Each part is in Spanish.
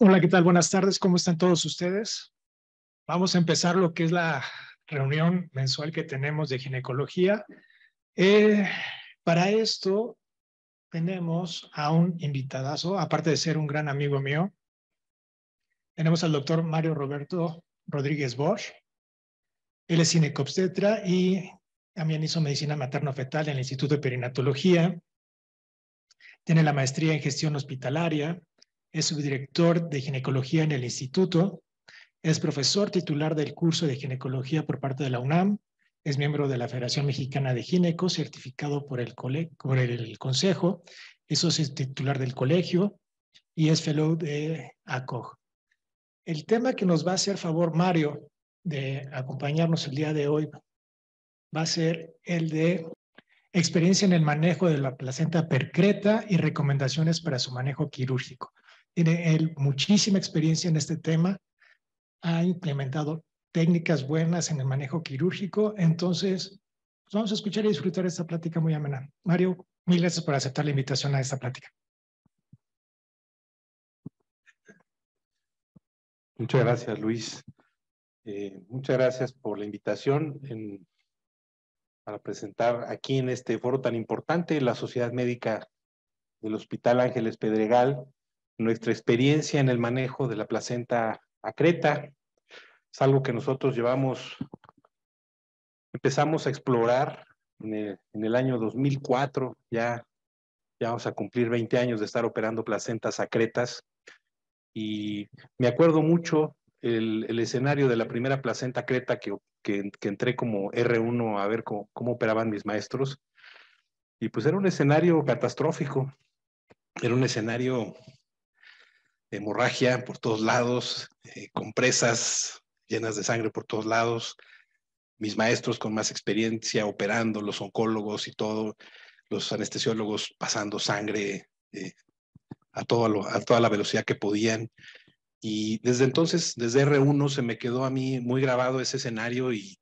Hola, ¿qué tal? Buenas tardes, ¿cómo están todos ustedes? Vamos a empezar lo que es la reunión mensual que tenemos de ginecología. Eh, para esto tenemos a un invitadazo, aparte de ser un gran amigo mío, tenemos al doctor Mario Roberto Rodríguez Bosch. Él es ginecobstetra y también hizo medicina materno-fetal en el Instituto de Perinatología. Tiene la maestría en gestión hospitalaria, es subdirector de ginecología en el instituto. Es profesor titular del curso de ginecología por parte de la UNAM. Es miembro de la Federación Mexicana de Ginecos, certificado por el Consejo. Es socio titular del colegio y es fellow de ACOG. El tema que nos va a hacer favor Mario de acompañarnos el día de hoy va a ser el de experiencia en el manejo de la placenta percreta y recomendaciones para su manejo quirúrgico. Tiene él muchísima experiencia en este tema, ha implementado técnicas buenas en el manejo quirúrgico. Entonces, pues vamos a escuchar y disfrutar esta plática muy amena. Mario, mil gracias por aceptar la invitación a esta plática. Muchas gracias, Luis. Muchas gracias por la invitación para presentar aquí en este foro tan importante la Sociedad Médica del Hospital Ángeles Pedregal, nuestra experiencia en el manejo de la placenta acreta. Es algo que nosotros empezamos a explorar en el año 2004, ya vamos a cumplir 20 años de estar operando placentas acretas, y me acuerdo mucho el escenario de la primera placenta acreta que entré como R1 a ver cómo operaban mis maestros, y pues era un escenario catastrófico, era un escenario de hemorragia por todos lados, compresas llenas de sangre por todos lados, mis maestros con más experiencia operando, los oncólogos y todo, los anestesiólogos pasando sangre a toda la velocidad que podían. Y desde entonces, desde R1, se me quedó a mí muy grabado ese escenario, y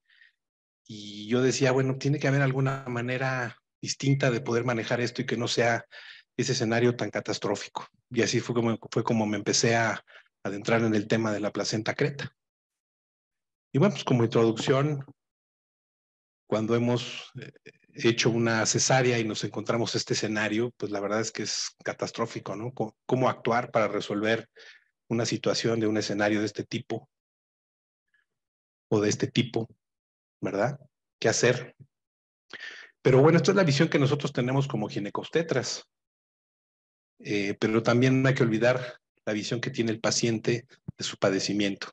yo decía, bueno, tiene que haber alguna manera distinta de poder manejar esto y que no sea ese escenario tan catastrófico. Y así fue como me empecé a adentrar en el tema de la placenta creta. Y bueno, pues como introducción, cuando hemos hecho una cesárea y nos encontramos este escenario, pues la verdad es que es catastrófico, ¿no? ¿Cómo actuar para resolver una situación de un escenario de este tipo o de este tipo, ¿verdad? ¿Qué hacer? Pero bueno, esta es la visión que nosotros tenemos como ginecobstetras, pero también no hay que olvidar la visión que tiene el paciente de su padecimiento.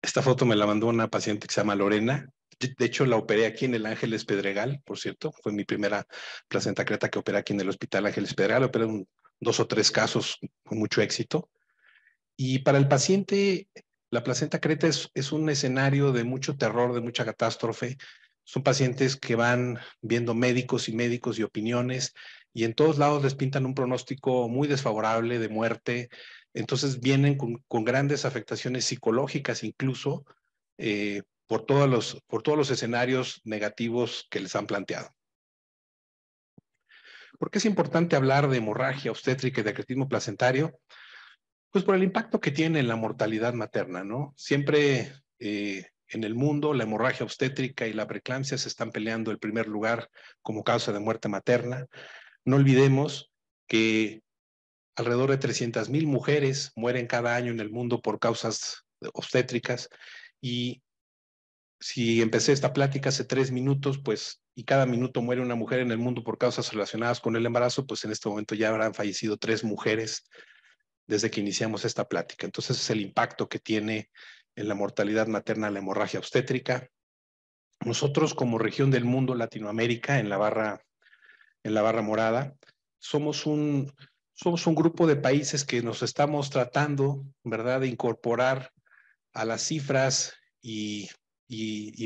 Esta foto me la mandó una paciente que se llama Lorena. De hecho, la operé aquí en el Ángeles Pedregal, por cierto. Fue mi primera placenta creta que operé aquí en el Hospital Ángeles Pedregal. Operé 2 o 3 casos con mucho éxito. Y para el paciente, la placenta creta es un escenario de mucho terror, de mucha catástrofe. Son pacientes que van viendo médicos y opiniones, y en todos lados les pintan un pronóstico muy desfavorable de muerte. Entonces vienen con grandes afectaciones psicológicas incluso, por todos los escenarios negativos que les han planteado. ¿Por qué es importante hablar de hemorragia obstétrica y de acretismo placentario? Pues por el impacto que tiene en la mortalidad materna, ¿no? Siempre en el mundo la hemorragia obstétrica y la preeclampsia se están peleando el primer lugar como causa de muerte materna. No olvidemos que alrededor de 300,000 mujeres mueren cada año en el mundo por causas obstétricas, y si empecé esta plática hace 3 minutos, pues, y cada minuto muere una mujer en el mundo por causas relacionadas con el embarazo, pues en este momento ya habrán fallecido 3 mujeres desde que iniciamos esta plática. Entonces, es el impacto que tiene en la mortalidad materna la hemorragia obstétrica. Nosotros, como región del mundo, Latinoamérica, en la barra morada, somos un grupo de países que nos estamos tratando, ¿verdad?, de incorporar a las cifras y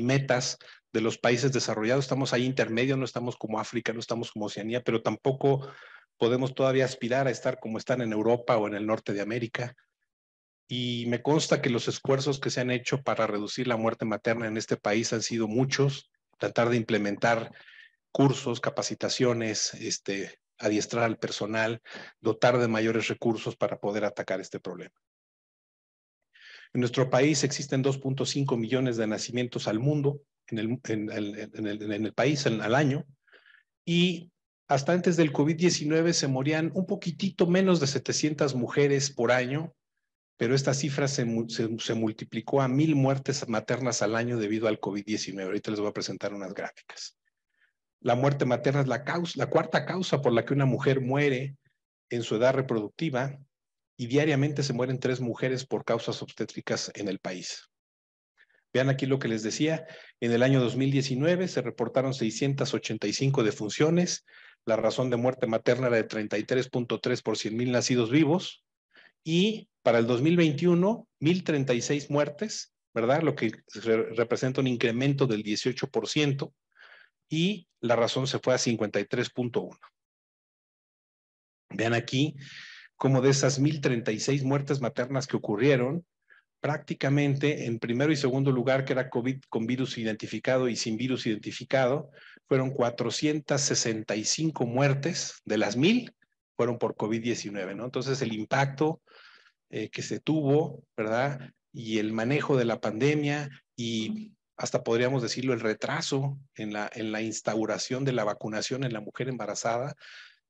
metas de los países desarrollados. Estamos ahí intermedio, no estamos como África, no estamos como Oceanía, pero tampoco podemos todavía aspirar a estar como están en Europa o en el norte de América. Y me consta que los esfuerzos que se han hecho para reducir la muerte materna en este país han sido muchos. Tratar de implementar cursos, capacitaciones, adiestrar al personal, dotar de mayores recursos para poder atacar este problema. En nuestro país existen 2.5 millones de nacimientos al mundo, en el país al año, y hasta antes del COVID-19 se morían un poquitito menos de 700 mujeres por año, pero esta cifra se multiplicó a 1,000 muertes maternas al año debido al COVID-19. Ahorita les voy a presentar unas gráficas. La muerte materna es la cuarta causa por la que una mujer muere en su edad reproductiva, y diariamente se mueren 3 mujeres por causas obstétricas en el país. Vean aquí lo que les decía, en el año 2019 se reportaron 685 defunciones, la razón de muerte materna era de 33.3 por 100,000 nacidos vivos, y para el 2021, 1,036 muertes, ¿verdad? Lo que representa un incremento del 18%, y la razón se fue a 53.1. Vean aquí cómo de esas 1,036 muertes maternas que ocurrieron, prácticamente en primero y segundo lugar, que era COVID con virus identificado y sin virus identificado, fueron 465 muertes, de las 1,000 fueron por COVID-19, ¿no? Entonces el impacto que se tuvo, ¿verdad? Y el manejo de la pandemia y hasta podríamos decirlo el retraso en la instauración de la vacunación en la mujer embarazada,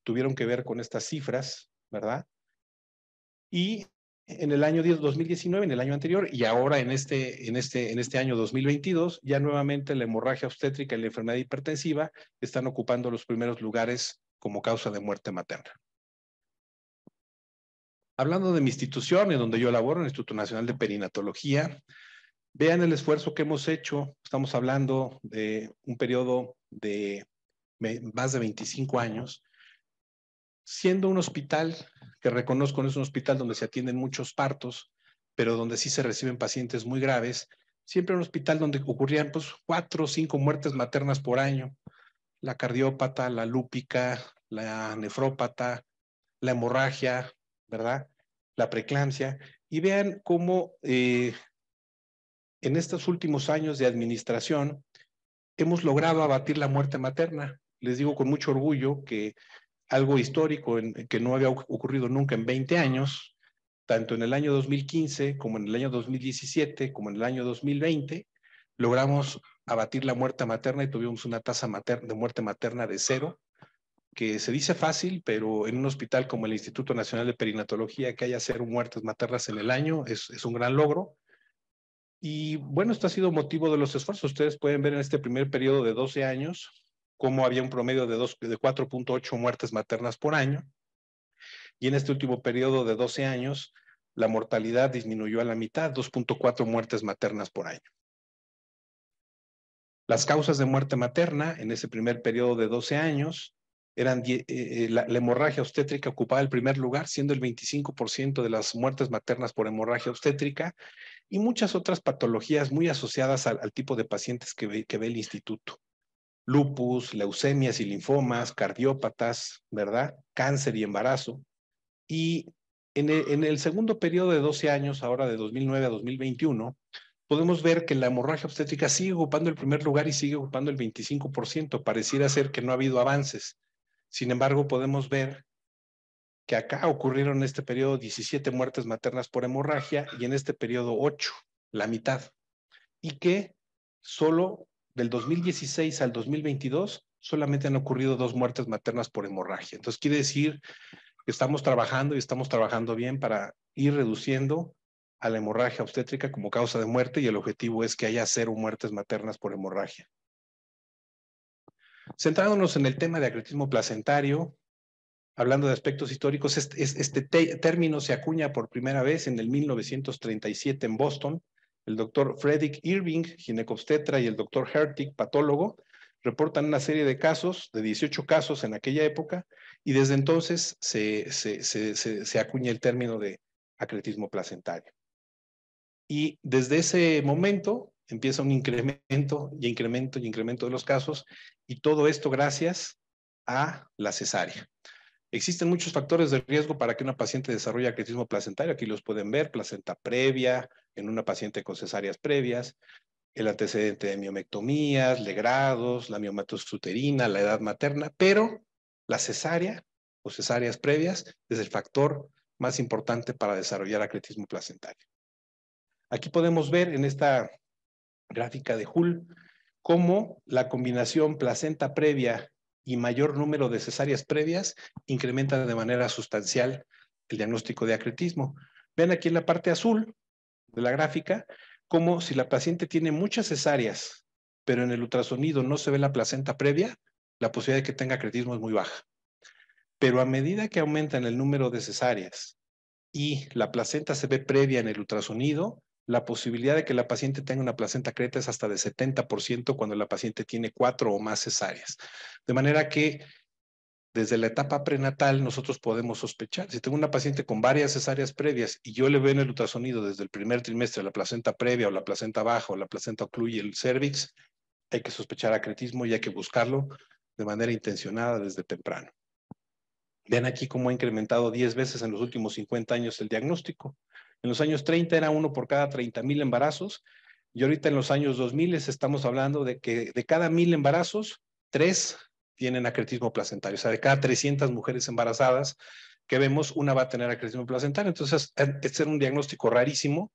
tuvieron que ver con estas cifras, ¿verdad? Y en el año 2019, en el año anterior, y ahora en este año 2022, ya nuevamente la hemorragia obstétrica y la enfermedad hipertensiva están ocupando los primeros lugares como causa de muerte materna. Hablando de mi institución, en donde yo laboro, el Instituto Nacional de Perinatología, vean el esfuerzo que hemos hecho. Estamos hablando de un periodo de más de 25 años, siendo un hospital que reconozco no es un hospital donde se atienden muchos partos, pero donde sí se reciben pacientes muy graves, siempre un hospital donde ocurrían pues 4 o 5 muertes maternas por año, la cardiópata, la lúpica, la nefrópata, la hemorragia, ¿verdad? La preeclampsia, y vean cómo en estos últimos años de administración hemos logrado abatir la muerte materna. Les digo con mucho orgullo que algo histórico que no había ocurrido nunca en 20 años, tanto en el año 2015 como en el año 2017 como en el año 2020, logramos abatir la muerte materna y tuvimos una tasa de muerte materna de 0, que se dice fácil, pero en un hospital como el Instituto Nacional de Perinatología, que haya 0 muertes maternas en el año es un gran logro. Y bueno, esto ha sido motivo de los esfuerzos. Ustedes pueden ver en este primer periodo de 12 años cómo había un promedio de 4.8 muertes maternas por año. Y en este último periodo de 12 años, la mortalidad disminuyó a la mitad, 2.4 muertes maternas por año. Las causas de muerte materna en ese primer periodo de 12 años eran la hemorragia obstétrica ocupaba el primer lugar, siendo el 25% de las muertes maternas por hemorragia obstétrica, y muchas otras patologías muy asociadas al tipo de pacientes que ve el instituto. Lupus, leucemias y linfomas, cardiópatas, ¿verdad? Cáncer y embarazo. Y en el segundo periodo de 12 años, ahora de 2009 a 2021, podemos ver que la hemorragia obstétrica sigue ocupando el primer lugar y sigue ocupando el 25%. Pareciera ser que no ha habido avances. Sin embargo, podemos ver que acá ocurrieron en este periodo 17 muertes maternas por hemorragia y en este periodo 8, la mitad. Y que solo del 2016 al 2022 solamente han ocurrido 2 muertes maternas por hemorragia. Entonces quiere decir que estamos trabajando y estamos trabajando bien para ir reduciendo a la hemorragia obstétrica como causa de muerte, y el objetivo es que haya 0 muertes maternas por hemorragia. Centrándonos en el tema de acretismo placentario, hablando de aspectos históricos, este término se acuña por primera vez en el 1937 en Boston. El doctor Frederick Irving, ginecobstetra, y el doctor Hertig, patólogo, reportan una serie de casos, de 18 casos en aquella época, y desde entonces se acuña el término de acretismo placentario. Y desde ese momento empieza un incremento y incremento y incremento de los casos, y todo esto gracias a la cesárea. Existen muchos factores de riesgo para que una paciente desarrolle acretismo placentario. Aquí los pueden ver: placenta previa en una paciente con cesáreas previas, el antecedente de miomectomías, legrados, la miomatosis uterina, la edad materna, pero la cesárea o cesáreas previas es el factor más importante para desarrollar acretismo placentario. Aquí podemos ver en esta gráfica de Hull cómo la combinación placenta previa y mayor número de cesáreas previas incrementa de manera sustancial el diagnóstico de acretismo. Ven aquí en la parte azul de la gráfica como si la paciente tiene muchas cesáreas, pero en el ultrasonido no se ve la placenta previa, la posibilidad de que tenga acretismo es muy baja. Pero a medida que aumentan el número de cesáreas y la placenta se ve previa en el ultrasonido, la posibilidad de que la paciente tenga una placenta creta es hasta de 70% cuando la paciente tiene 4 o más cesáreas. De manera que desde la etapa prenatal nosotros podemos sospechar. Si tengo una paciente con varias cesáreas previas y yo le veo en el ultrasonido desde el primer trimestre la placenta previa o la placenta baja o la placenta ocluye el cervix, hay que sospechar acretismo y hay que buscarlo de manera intencionada desde temprano. Vean aquí cómo ha incrementado 10 veces en los últimos 50 años el diagnóstico. En los años 30 era 1 por cada 30,000 embarazos y ahorita en los años 2000 estamos hablando de que de cada 1,000 embarazos, 3 tienen acretismo placentario. O sea, de cada 300 mujeres embarazadas que vemos, una va a tener acretismo placentario. Entonces, este era un diagnóstico rarísimo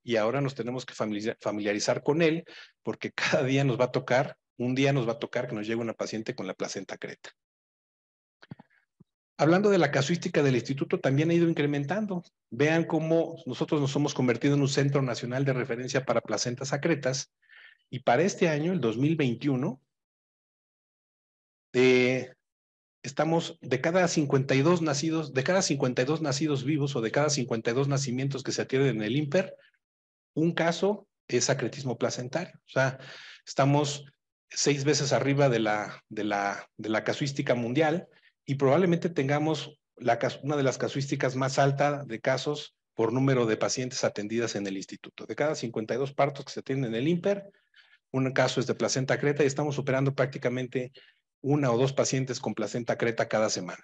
y ahora nos tenemos que familiarizar con él porque cada día nos va a tocar, un día nos va a tocar que nos llegue una paciente con la placenta creta. Hablando de la casuística del instituto, también ha ido incrementando. Vean cómo nosotros nos hemos convertido en un centro nacional de referencia para placentas acretas y para este año, el 2021, estamos de cada 52 nacidos, de cada 52 nacidos vivos o de cada 52 nacimientos que se atienden en el INPER, un caso es acretismo placentario. O sea, estamos 6 veces arriba de la casuística mundial y probablemente tengamos una de las casuísticas más altas de casos por número de pacientes atendidas en el instituto. De cada 52 partos que se atienden en el INPER, un caso es de placenta creta y estamos superando prácticamente 1 o 2 pacientes con placenta creta cada semana.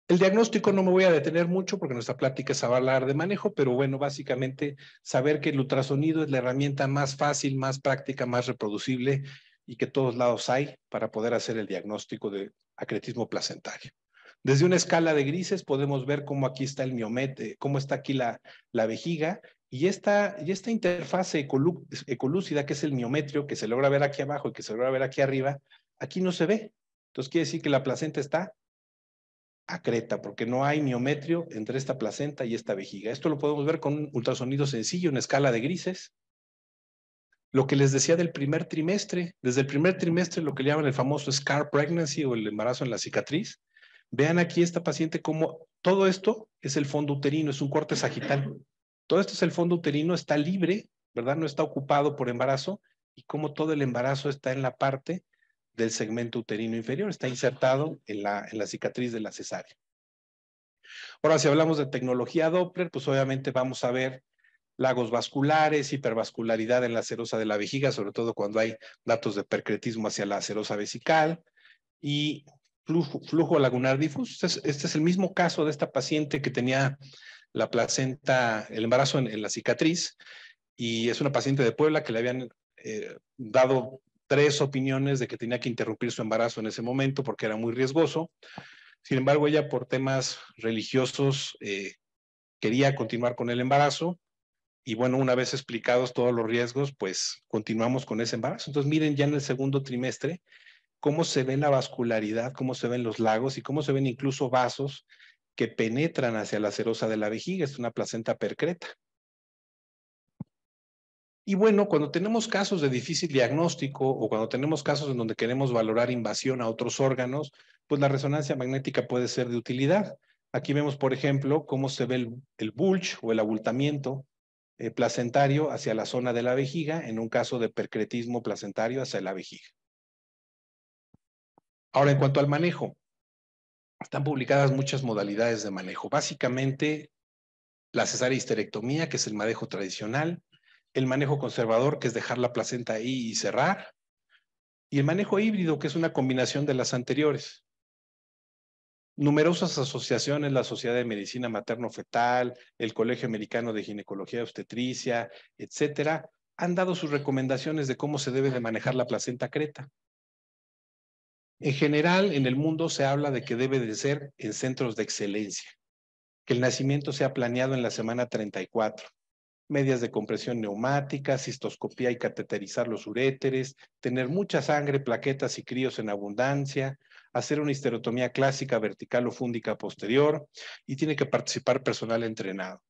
El diagnóstico no me voy a detener mucho porque nuestra plática es hablar de manejo, pero bueno, básicamente saber que el ultrasonido es la herramienta más fácil, más práctica, más reproducible y que todos lados hay para poder hacer el diagnóstico de acretismo placentario. Desde una escala de grises podemos ver cómo aquí está el miomet, cómo está aquí la vejiga y esta interfase ecolúcida que es el miometrio que se logra ver aquí abajo y que se logra ver aquí arriba, aquí no se ve. Entonces quiere decir que la placenta está acreta, porque no hay miometrio entre esta placenta y esta vejiga. Esto lo podemos ver con un ultrasonido sencillo, en escala de grises. Lo que les decía del primer trimestre, desde el primer trimestre, lo que le llaman el famoso scar pregnancy o el embarazo en la cicatriz. Vean aquí esta paciente como todo esto es el fondo uterino, es un corte sagital. Todo esto es el fondo uterino, está libre, ¿verdad? No está ocupado por embarazo y como todo el embarazo está en la parte del segmento uterino inferior, está insertado en la cicatriz de la cesárea. Ahora, si hablamos de tecnología Doppler, pues obviamente vamos a ver lagos vasculares, hipervascularidad en la serosa de la vejiga, sobre todo cuando hay datos de percretismo hacia la serosa vesical y flujo lagunar difuso. Este es el mismo caso de esta paciente que tenía la placenta, el embarazo en la cicatriz y es una paciente de Puebla que le habían dado 3 opiniones de que tenía que interrumpir su embarazo en ese momento porque era muy riesgoso. Sin embargo, ella por temas religiosos quería continuar con el embarazo y bueno, una vez explicados todos los riesgos, pues continuamos con ese embarazo. Entonces miren ya en el segundo trimestre cómo se ve la vascularidad, cómo se ven los lagos y cómo se ven incluso vasos que penetran hacia la serosa de la vejiga. Es una placenta percreta. Y bueno, cuando tenemos casos de difícil diagnóstico o cuando tenemos casos en donde queremos valorar invasión a otros órganos, pues la resonancia magnética puede ser de utilidad. Aquí vemos, por ejemplo, cómo se ve el bulge o el abultamiento placentario hacia la zona de la vejiga en un caso de percretismo placentario hacia la vejiga. Ahora, en cuanto al manejo, están publicadas muchas modalidades de manejo. Básicamente, la cesárea histerectomía, que es el manejo tradicional, el manejo conservador, que es dejar la placenta ahí y cerrar, y el manejo híbrido, que es una combinación de las anteriores. Numerosas asociaciones, la Sociedad de Medicina Materno-Fetal, el Colegio Americano de Ginecología y Obstetricia, etcétera, han dado sus recomendaciones de cómo se debe de manejar la placenta creta. En general, en el mundo se habla de que debe de ser en centros de excelencia. que el nacimiento sea planeado en la semana 34. Medias de compresión neumática, cistoscopía y cateterizar los uréteres, tener mucha sangre, plaquetas y críos en abundancia, hacer una histerotomía clásica vertical o fúndica posterior, y tiene que participar personal entrenado.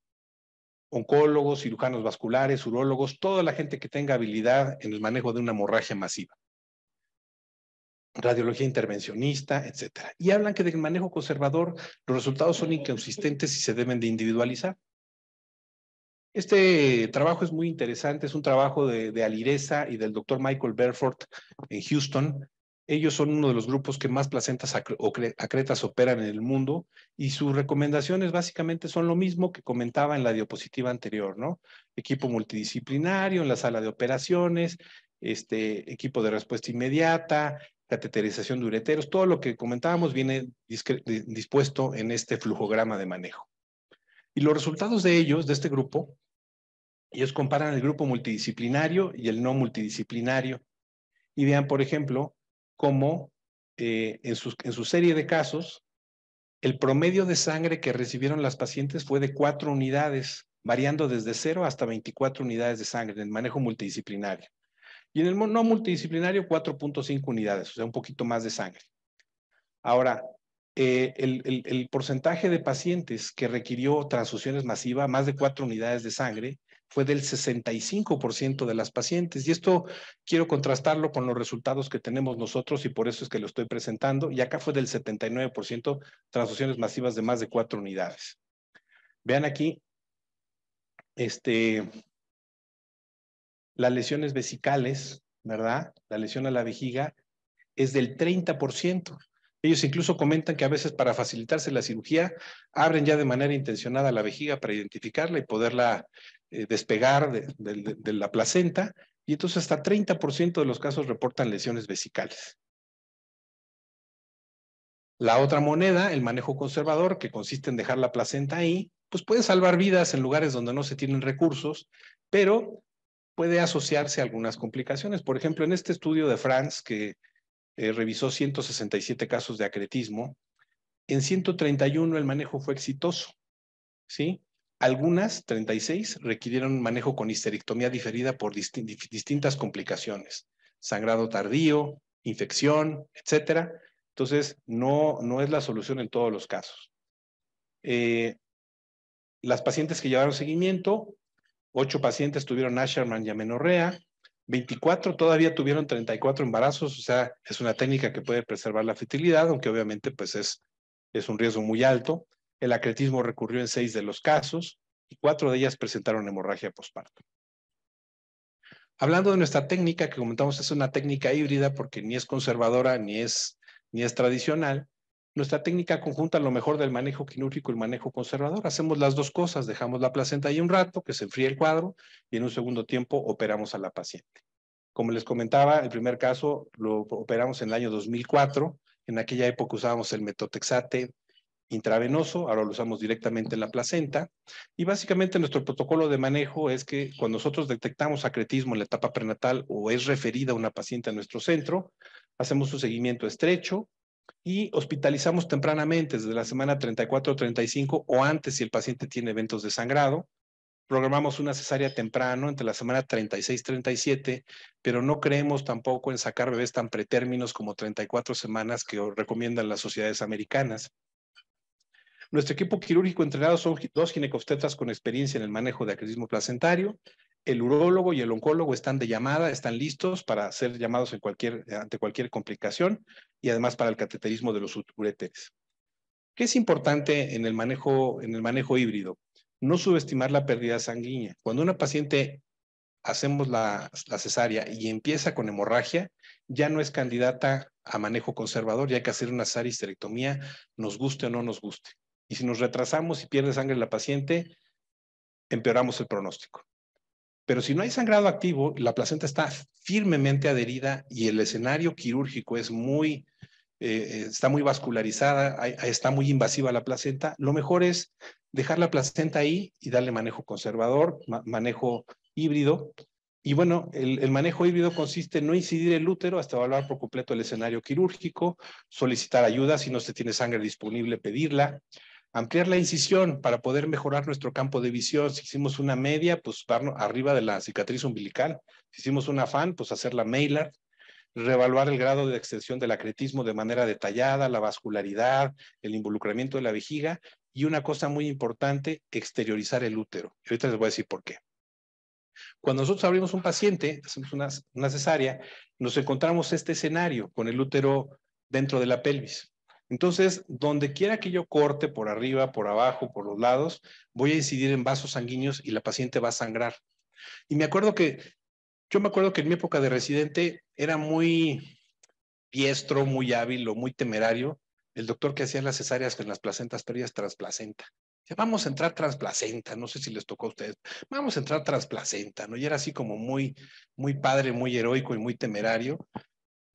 Oncólogos, cirujanos vasculares, urólogos, toda la gente que tenga habilidad en el manejo de una hemorragia masiva. Radiología intervencionista, etcétera. Y hablan que del manejo conservador los resultados son inconsistentes y se deben de individualizar. Este trabajo es muy interesante, es un trabajo de Alireza y del doctor Michael Berford en Houston. Ellos son uno de los grupos que más placentas acretas operan en el mundo, y sus recomendaciones básicamente son lo mismo que comentaba en la diapositiva anterior, ¿no? Equipo multidisciplinario en la sala de operaciones, equipo de respuesta inmediata, cateterización de ureteros, todo lo que comentábamos viene dispuesto en este flujograma de manejo. Y los resultados de ellos, de este grupo, ellos comparan el grupo multidisciplinario y el no multidisciplinario. Y vean, por ejemplo, cómo en su serie de casos, el promedio de sangre que recibieron las pacientes fue de 4 unidades, variando desde 0 hasta 24 unidades de sangre en el manejo multidisciplinario. Y en el no multidisciplinario, 4.5 unidades, o sea, un poquito más de sangre. Ahora, el porcentaje de pacientes que requirió transfusiones masivas, más de 4 unidades de sangre, fue del 65% de las pacientes. Y esto quiero contrastarlo con los resultados que tenemos nosotros, y por eso es que lo estoy presentando. Y acá fue del 79% transfusiones masivas de más de 4 unidades. Vean aquí, las lesiones vesicales, ¿verdad? La lesión a la vejiga es del 30%. Ellos incluso comentan que a veces, para facilitarse la cirugía, abren ya de manera intencionada la vejiga para identificarla y poderla despegar de la placenta, y entonces hasta 30% de los casos reportan lesiones vesicales. La otra moneda, el manejo conservador, que consiste en dejar la placenta ahí, pues puede salvar vidas en lugares donde no se tienen recursos, pero puede asociarse a algunas complicaciones. Por ejemplo, en este estudio de France, que revisó 167 casos de acretismo, en 131 el manejo fue exitoso, ¿sí? Algunas, 36, requirieron manejo con histerectomía diferida por distintas complicaciones, sangrado tardío, infección, etcétera. Entonces, no es la solución en todos los casos. Las pacientes que llevaron seguimiento, 8 pacientes tuvieron Asherman y amenorrea, 24 todavía tuvieron 34 embarazos, o sea, es una técnica que puede preservar la fertilidad, aunque obviamente pues es un riesgo muy alto. El acretismo recurrió en 6 de los casos, y 4 de ellas presentaron hemorragia posparto. Hablando de nuestra técnica, que comentamos es una técnica híbrida porque ni es conservadora ni es tradicional. Nuestra técnica conjunta lo mejor del manejo quirúrgico y el manejo conservador. Hacemos las dos cosas, dejamos la placenta ahí un rato, que se enfríe el cuadro, y en un segundo tiempo operamos a la paciente. Como les comentaba, el primer caso lo operamos en el año 2004. En aquella época usábamos el metotrexate intravenoso, ahora lo usamos directamente en la placenta. Y básicamente nuestro protocolo de manejo es que cuando nosotros detectamos acretismo en la etapa prenatal o es referida una paciente a nuestro centro, hacemos un seguimiento estrecho y hospitalizamos tempranamente, desde la semana 34 o 35 o antes si el paciente tiene eventos de sangrado. Programamos una cesárea temprano entre la semana 36 y 37, pero no creemos tampoco en sacar bebés tan pretérminos como 34 semanas que recomiendan las sociedades americanas. Nuestro equipo quirúrgico entrenado son 2 ginecobstetras con experiencia en el manejo de acretismo placentario. El urólogo y el oncólogo están de llamada, están listos para ser llamados ante cualquier complicación, y además para el cateterismo de los uréteres. ¿Qué es importante en el manejo híbrido? No subestimar la pérdida sanguínea. Cuando una paciente hacemos la cesárea y empieza con hemorragia, ya no es candidata a manejo conservador, ya hay que hacer una cesárea histerectomía, nos guste o no nos guste. Y si nos retrasamos y pierde sangre la paciente, empeoramos el pronóstico. Pero si no hay sangrado activo, la placenta está firmemente adherida y el escenario quirúrgico es está muy vascularizada, está muy invasiva la placenta, lo mejor es dejar la placenta ahí y darle manejo conservador, manejo híbrido. Y bueno, el manejo híbrido consiste en no incidir el útero hasta evaluar por completo el escenario quirúrgico, solicitar ayuda si no se tiene sangre disponible, pedirla. Ampliar la incisión para poder mejorar nuestro campo de visión. Si hicimos una media, pues arriba de la cicatriz umbilical. Si hicimos una fan, pues hacer la Maillard. Reevaluar el grado de extensión del acretismo de manera detallada, la vascularidad, el involucramiento de la vejiga y una cosa muy importante, exteriorizar el útero. Y ahorita les voy a decir por qué. Cuando nosotros abrimos un paciente, hacemos una cesárea, nos encontramos este escenario con el útero dentro de la pelvis. Entonces, donde quiera que yo corte, por arriba, por abajo, por los lados, voy a incidir en vasos sanguíneos y la paciente va a sangrar. Y yo me acuerdo que en mi época de residente era muy diestro, muy hábil o muy temerario el doctor que hacía las cesáreas con las placentas previas transplacenta. Vamos a entrar transplacenta, no sé si les tocó a ustedes, vamos a entrar transplacenta, ¿no? Y era así como muy, muy padre, muy heroico y muy temerario.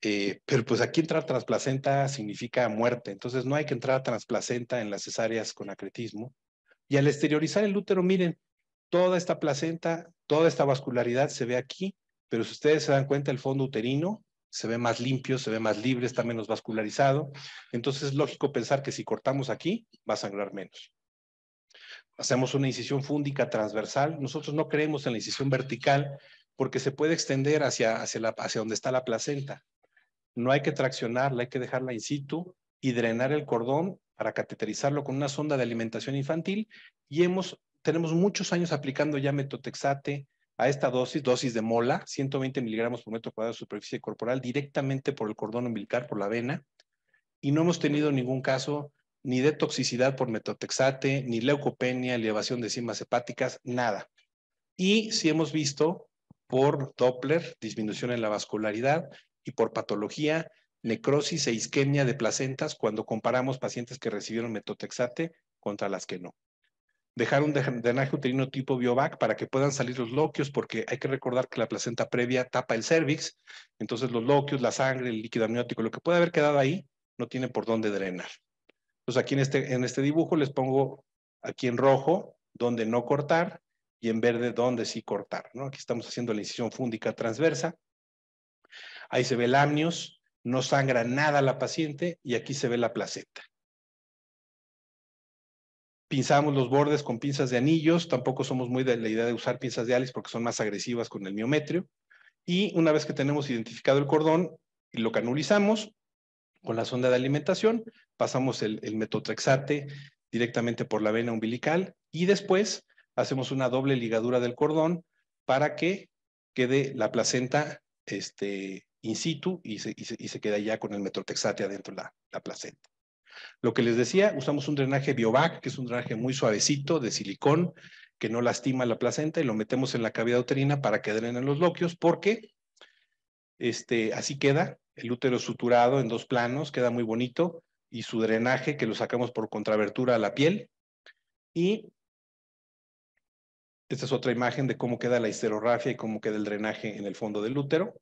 Pero pues aquí entrar transplacenta significa muerte, entonces no hay que entrar transplacenta en las cesáreas con acretismo. Y al exteriorizar el útero, miren, toda esta placenta, toda esta vascularidad se ve aquí, pero si ustedes se dan cuenta, el fondo uterino se ve más limpio, se ve más libre, está menos vascularizado. Entonces es lógico pensar que si cortamos aquí, va a sangrar menos. Hacemos una incisión fúndica transversal. Nosotros no creemos en la incisión vertical porque se puede extender hacia donde está la placenta. No hay que traccionarla, hay que dejarla in situ y drenar el cordón para cateterizarlo con una sonda de alimentación infantil. Y tenemos muchos años aplicando ya metotrexate a esta dosis de mola, 120 miligramos por metro cuadrado de superficie corporal, directamente por el cordón umbilical, por la vena, y no hemos tenido ningún caso ni de toxicidad por metotrexate, ni leucopenia, elevación de enzimas hepáticas, nada. Y sí hemos visto por Doppler disminución en la vascularidad y por patología, necrosis e isquemia de placentas cuando comparamos pacientes que recibieron metotrexate contra las que no. Dejar un drenaje uterino tipo Biovac para que puedan salir los loquios, porque hay que recordar que la placenta previa tapa el cervix, entonces los loquios, la sangre, el líquido amniótico, lo que puede haber quedado ahí, no tiene por dónde drenar. Entonces aquí en este dibujo les pongo aquí en rojo donde no cortar y en verde donde sí cortar, ¿no? Aquí estamos haciendo la incisión fúndica transversa. Ahí se ve el amnios, no sangra nada la paciente y aquí se ve la placenta. Pinzamos los bordes con pinzas de anillos, tampoco somos muy de la idea de usar pinzas de Alice porque son más agresivas con el miometrio. Y una vez que tenemos identificado el cordón, lo canulizamos con la sonda de alimentación, pasamos el metotrexate directamente por la vena umbilical y después hacemos una doble ligadura del cordón para que quede la placenta in situ y se queda ya con el metotrexate adentro la placenta. Lo que les decía, usamos un drenaje Biovac, que es un drenaje muy suavecito de silicón, que no lastima la placenta y lo metemos en la cavidad uterina para que drenen los loquios, porque así queda el útero suturado en dos planos, queda muy bonito, y su drenaje que lo sacamos por contrabertura a la piel. Y esta es otra imagen de cómo queda la histerorrafia y cómo queda el drenaje en el fondo del útero.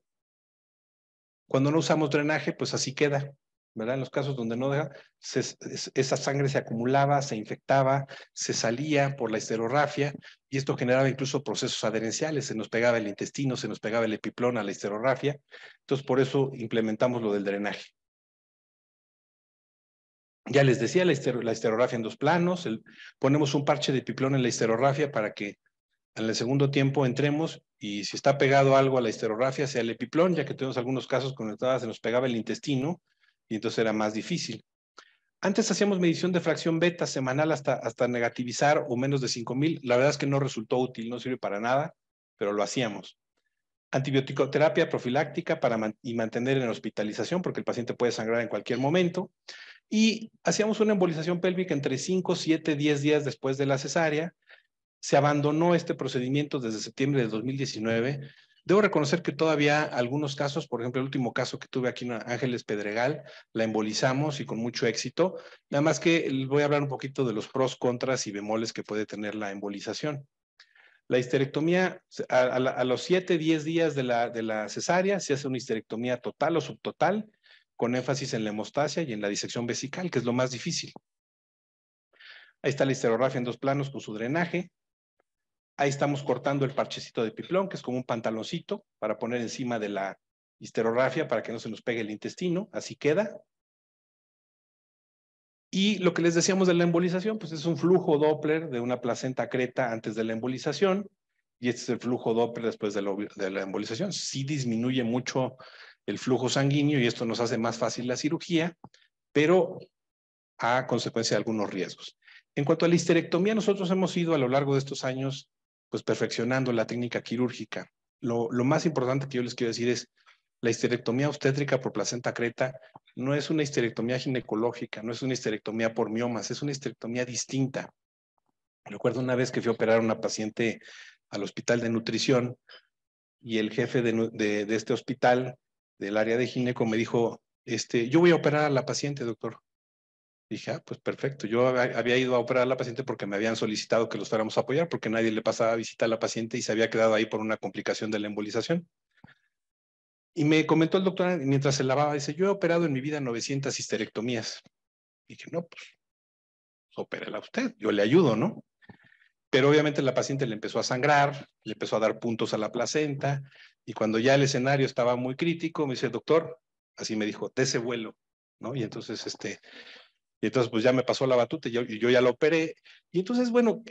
Cuando no usamos drenaje, pues así queda, ¿verdad? En los casos donde no deja, esa sangre se acumulaba, se infectaba, se salía por la histerorrafia y esto generaba incluso procesos adherenciales, se nos pegaba el intestino, se nos pegaba el epiplón a la histerorrafia. Entonces, por eso implementamos lo del drenaje. Ya les decía, la histerorrafia en dos planos, ponemos un parche de epiplón en la histerorrafia para que en el segundo tiempo entremos y si está pegado algo a la histerorrafia sea el epiplón, ya que tenemos algunos casos conectados, se nos pegaba el intestino y entonces era más difícil. Antes hacíamos medición de fracción beta semanal hasta negativizar o menos de 5,000. La verdad es que no resultó útil, no sirve para nada, pero lo hacíamos. Antibioticoterapia profiláctica y mantener en hospitalización porque el paciente puede sangrar en cualquier momento. Y hacíamos una embolización pélvica entre 5, 7, 10 días después de la cesárea. Se abandonó este procedimiento desde septiembre de 2019. Debo reconocer que todavía algunos casos, por ejemplo, el último caso que tuve aquí en Ángeles Pedregal, la embolizamos y con mucho éxito. Nada más que les voy a hablar un poquito de los pros, contras y bemoles que puede tener la embolización. La histerectomía, a los 7, 10 días de la cesárea, se hace una histerectomía total o subtotal, con énfasis en la hemostasia y en la disección vesical, que es lo más difícil. Ahí está la histerorrafia en dos planos con su drenaje. Ahí estamos cortando el parchecito de epiplón, que es como un pantaloncito para poner encima de la histerorrafia para que no se nos pegue el intestino. Así queda. Y lo que les decíamos de la embolización, pues es un flujo Doppler de una placenta creta antes de la embolización, y este es el flujo Doppler después de la embolización. Sí disminuye mucho el flujo sanguíneo y esto nos hace más fácil la cirugía, pero a consecuencia de algunos riesgos. En cuanto a la histerectomía, nosotros hemos ido a lo largo de estos años pues perfeccionando la técnica quirúrgica. Lo más importante que yo les quiero decir es la histerectomía obstétrica por placenta creta no es una histerectomía ginecológica, no es una histerectomía por miomas, es una histerectomía distinta. Recuerdo una vez que fui a operar a una paciente al hospital de nutrición y el jefe de este hospital, del área de gineco, me dijo, yo voy a operar a la paciente, doctor. Dije, ah, pues perfecto. Yo había ido a operar a la paciente porque me habían solicitado que los fuéramos a apoyar porque nadie le pasaba visita a la paciente y se había quedado ahí por una complicación de la embolización. Y me comentó el doctor mientras se lavaba, dice, yo he operado en mi vida 900 histerectomías. Y dije, no, pues opérela usted, yo le ayudo, ¿no? Pero obviamente la paciente le empezó a sangrar, le empezó a dar puntos a la placenta y cuando ya el escenario estaba muy crítico, me dice, doctor, así me dijo, dese vuelo, ¿no? Y entonces, pues ya me pasó la batuta y yo ya lo operé. Y entonces, bueno,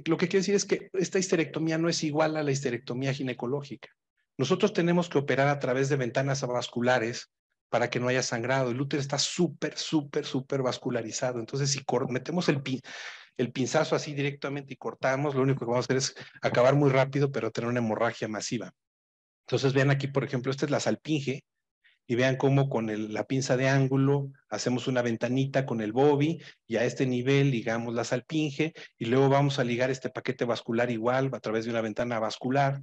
lo que quiero decir es que esta histerectomía no es igual a la histerectomía ginecológica. Nosotros tenemos que operar a través de ventanas avasculares para que no haya sangrado. El útero está súper vascularizado. Entonces, si metemos el pinzazo así directamente y cortamos, lo único que vamos a hacer es acabar muy rápido, pero tener una hemorragia masiva. Entonces, vean aquí, por ejemplo, esta es la salpinge, y vean cómo con la pinza de ángulo hacemos una ventanita con el bobi y a este nivel ligamos la salpinge y luego vamos a ligar este paquete vascular igual a través de una ventana vascular.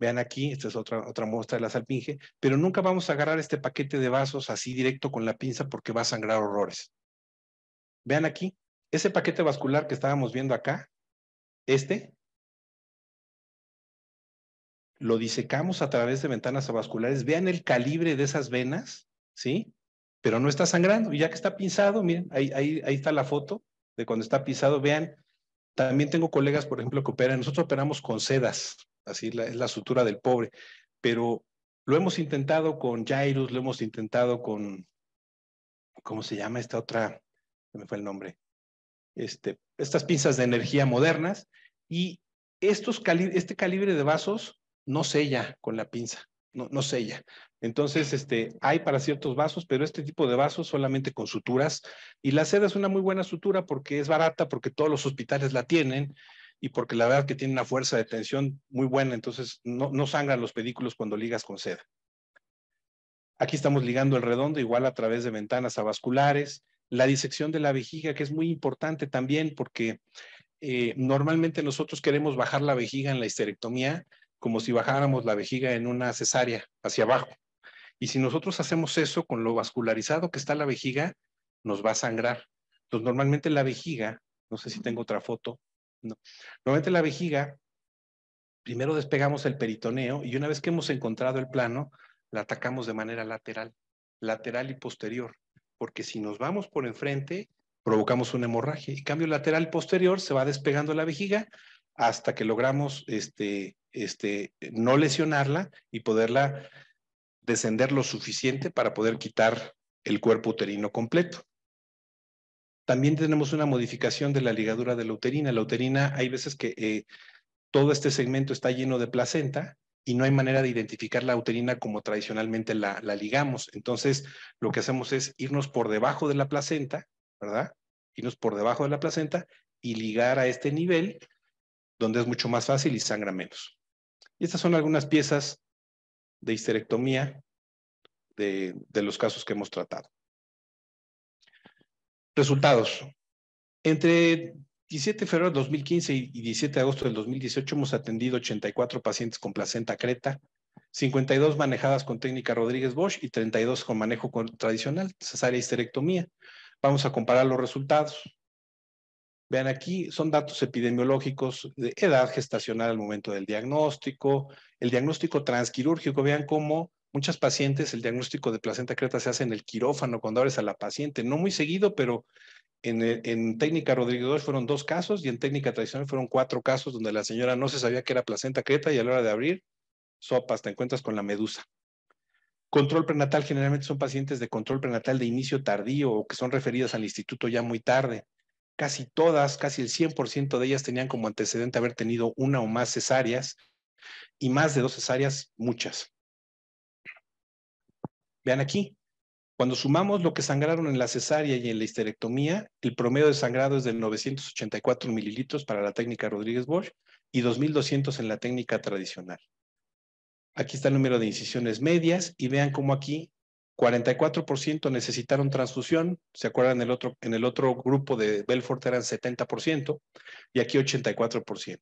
Vean aquí, esta es otra muestra de la salpinge, pero nunca vamos a agarrar este paquete de vasos así directo con la pinza porque va a sangrar horrores. Vean aquí, ese paquete vascular que estábamos viendo acá, lo disecamos a través de ventanas avasculares. Vean el calibre de esas venas, ¿sí? Pero no está sangrando. Y ya que está pinzado, miren, ahí está la foto de cuando está pisado. Vean, también tengo colegas, por ejemplo, que operan. Nosotros operamos con sedas, así es la sutura del pobre. Pero lo hemos intentado con Jairus, lo hemos intentado con, ¿cómo se llama esta otra? Se me fue el nombre. Estas pinzas de energía modernas y este calibre de vasos no sella con la pinza, no sella. Entonces, hay para ciertos vasos, pero este tipo de vasos solamente con suturas. Y la seda es una muy buena sutura porque es barata, porque todos los hospitales la tienen y porque la verdad que tiene una fuerza de tensión muy buena, entonces no sangran los pedículos cuando ligas con seda. Aquí estamos ligando el redondo igual a través de ventanas avasculares. La disección de la vejiga, que es muy importante también porque normalmente nosotros queremos bajar la vejiga en la histerectomía como si bajáramos la vejiga en una cesárea hacia abajo. Y si nosotros hacemos eso con lo vascularizado que está la vejiga, nos va a sangrar. Entonces, normalmente la vejiga, no sé si tengo otra foto, no. Normalmente la vejiga, primero despegamos el peritoneo y una vez que hemos encontrado el plano, la atacamos de manera lateral y posterior, porque si nos vamos por enfrente, provocamos una hemorragia. Y cambio lateral y posterior se va despegando la vejiga hasta que logramos no lesionarla y poderla descender lo suficiente para poder quitar el cuerpo uterino completo. También tenemos una modificación de la ligadura de la uterina. La uterina, hay veces que todo este segmento está lleno de placenta y no hay manera de identificar la uterina como tradicionalmente la ligamos. Entonces, lo que hacemos es irnos por debajo de la placenta, ¿verdad? Irnos por debajo de la placenta y ligar a este nivel donde es mucho más fácil y sangra menos. Y estas son algunas piezas de histerectomía de los casos que hemos tratado. Resultados. Entre 17 de febrero de 2015 y 17 de agosto del 2018 hemos atendido 84 pacientes con placenta creta, 52 manejadas con técnica Rodríguez Bosch y 32 con manejo tradicional, cesárea histerectomía. Vamos a comparar los resultados. Vean aquí, son datos epidemiológicos de edad gestacional al momento del diagnóstico, el diagnóstico transquirúrgico. Vean cómo muchas pacientes, el diagnóstico de placenta creta se hace en el quirófano cuando abres a la paciente, no muy seguido, pero en técnica Rodríguez fueron 2 casos y en técnica tradicional fueron 4 casos donde la señora no se sabía que era placenta creta y a la hora de abrir, sopas, te encuentras con la medusa. Control prenatal generalmente son pacientes de control prenatal de inicio tardío o que son referidas al instituto ya muy tarde. Casi todas, casi el 100% de ellas tenían como antecedente haber tenido una o más cesáreas y más de 2 cesáreas, muchas. Vean aquí, cuando sumamos lo que sangraron en la cesárea y en la histerectomía, el promedio de sangrado es de 984 mililitros para la técnica Rodríguez-Bosch y 2.200 en la técnica tradicional. Aquí está el número de incisiones medias y vean cómo aquí 44% necesitaron transfusión. ¿Se acuerdan? En el otro grupo de Belfort eran 70% y aquí 84%.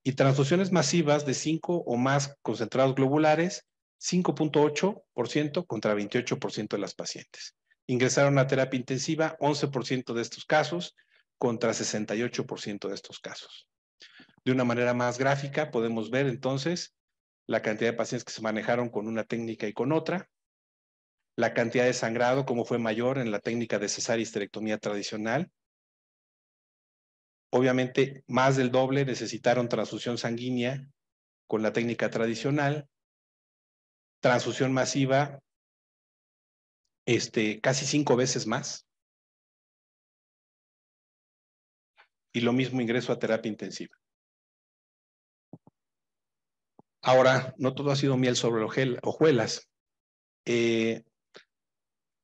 Y transfusiones masivas de 5 o más concentrados globulares, 5.8% contra 28% de las pacientes. Ingresaron a terapia intensiva 11% de estos casos contra 68% de estos casos. De una manera más gráfica podemos ver entonces la cantidad de pacientes que se manejaron con una técnica y con otra, la cantidad de sangrado, como fue mayor en la técnica de cesárea y histerectomía tradicional. Obviamente, más del doble necesitaron transfusión sanguínea con la técnica tradicional, transfusión masiva, casi 5 veces más, y lo mismo ingreso a terapia intensiva. Ahora, no todo ha sido miel sobre hojuelas.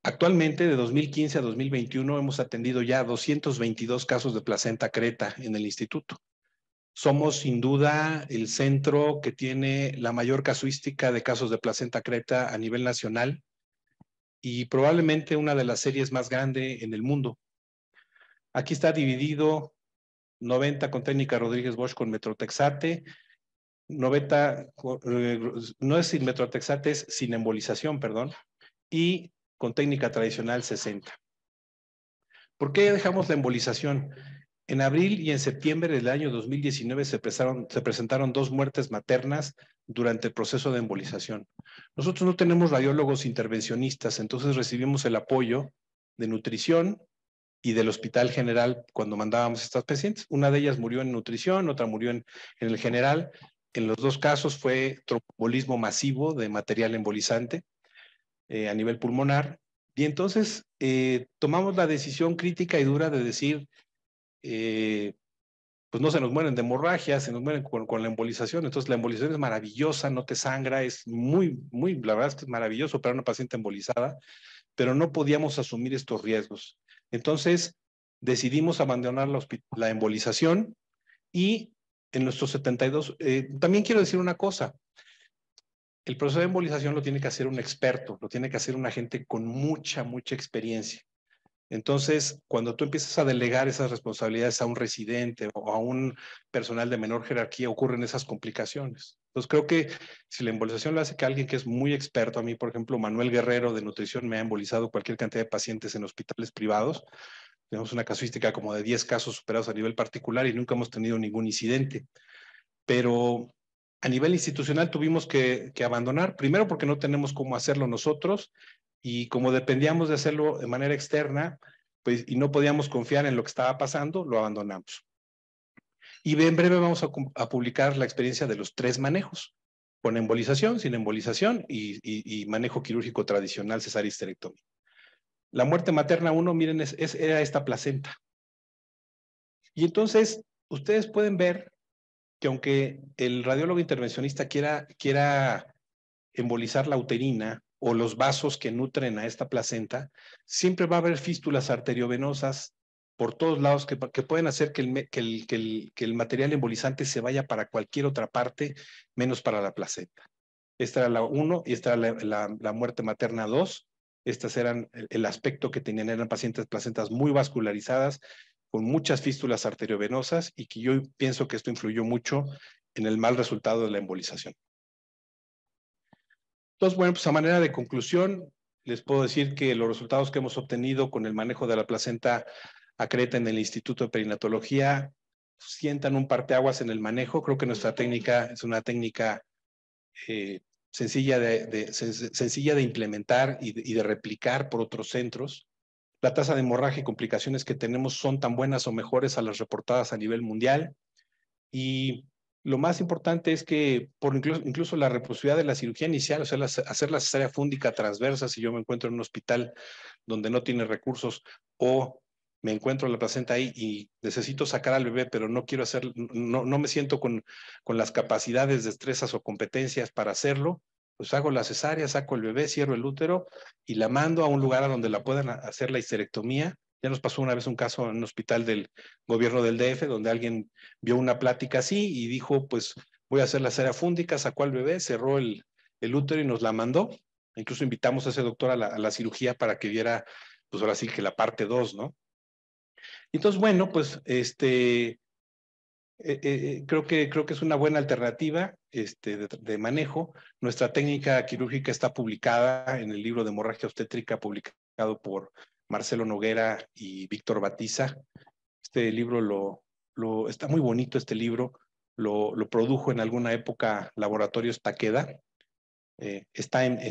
Actualmente, de 2015 a 2021, hemos atendido ya 222 casos de placenta creta en el instituto. Somos sin duda el centro que tiene la mayor casuística de casos de placenta creta a nivel nacional y probablemente una de las series más grandes en el mundo. Aquí está dividido 90 con técnica Rodríguez-Bosch con metrotexate, 90, no es sin metrotexate, es sin embolización, perdón, y con técnica tradicional 60. ¿Por qué dejamos la embolización? En abril y en septiembre del año 2019 se presentaron 2 muertes maternas durante el proceso de embolización. Nosotros no tenemos radiólogos intervencionistas, entonces recibimos el apoyo de nutrición y del Hospital General cuando mandábamos a estas pacientes. Una de ellas murió en nutrición, otra murió en el general. En los 2 casos fue trombolismo masivo de material embolizante a nivel pulmonar. Y entonces tomamos la decisión crítica y dura de decir, pues no se nos mueren de hemorragia, se nos mueren con la embolización. Entonces la embolización es maravillosa, no te sangra, es la verdad es que es maravilloso para una paciente embolizada, pero no podíamos asumir estos riesgos. Entonces decidimos abandonar la embolización y en nuestros 72, también quiero decir una cosa, el proceso de embolización lo tiene que hacer un experto, lo tiene que hacer una gente con mucha experiencia. Entonces, cuando tú empiezas a delegar esas responsabilidades a un residente o a un personal de menor jerarquía, ocurren esas complicaciones. Entonces, creo que si la embolización lo hace que alguien que es muy experto, a mí, por ejemplo, Manuel Guerrero de nutrición me ha embolizado cualquier cantidad de pacientes en hospitales privados. Tenemos una casuística como de 10 casos superados a nivel particular y nunca hemos tenido ningún incidente. Pero a nivel institucional tuvimos que abandonar, primero porque no tenemos cómo hacerlo nosotros y como dependíamos de hacerlo de manera externa, pues y no podíamos confiar en lo que estaba pasando, lo abandonamos. Y en breve vamos a publicar la experiencia de los 3 manejos, con embolización, sin embolización y manejo quirúrgico tradicional, cesárea y histerectomía. La muerte materna 1, miren, era esta placenta. Y entonces, ustedes pueden ver que aunque el radiólogo intervencionista quiera embolizar la uterina o los vasos que nutren a esta placenta, siempre va a haber fístulas arteriovenosas por todos lados que pueden hacer que el material embolizante se vaya para cualquier otra parte, menos para la placenta. Esta era la 1 y esta era la muerte materna 2. Estas eran el aspecto que tenían, eran placentas muy vascularizadas, con muchas fístulas arteriovenosas y que yo pienso que esto influyó mucho en el mal resultado de la embolización. Entonces, bueno, pues a manera de conclusión, les puedo decir que los resultados que hemos obtenido con el manejo de la placenta acreta en el Instituto de Perinatología sientan un parteaguas en el manejo. Creo que nuestra técnica es una técnica sencilla de implementar y de replicar por otros centros. La tasa de hemorragia y complicaciones que tenemos son tan buenas o mejores a las reportadas a nivel mundial. Y lo más importante es que por incluso la posibilidad de la cirugía inicial, o sea, hacer la cesárea fúndica transversa, si yo me encuentro en un hospital donde no tiene recursos o me encuentro la placenta ahí y necesito sacar al bebé, pero no quiero hacer, no me siento con las capacidades, destrezas o competencias para hacerlo, pues hago la cesárea, saco el bebé, cierro el útero y la mando a un lugar a donde la puedan hacer la histerectomía. Ya nos pasó una vez un caso en un hospital del gobierno del DF, donde alguien vio una plática así y dijo, pues voy a hacer la cesárea fúndica, sacó al bebé, cerró el útero y nos la mandó. Incluso invitamos a ese doctor a la cirugía para que viera, pues ahora sí que la parte 2, ¿no? Entonces, bueno, pues creo que es una buena alternativa de manejo. Nuestra técnica quirúrgica está publicada en el libro de hemorragia obstétrica publicado por Marcelo Noguera y Víctor Batiza. Este libro está muy bonito este libro, lo produjo en alguna época Laboratorios Takeda. Está en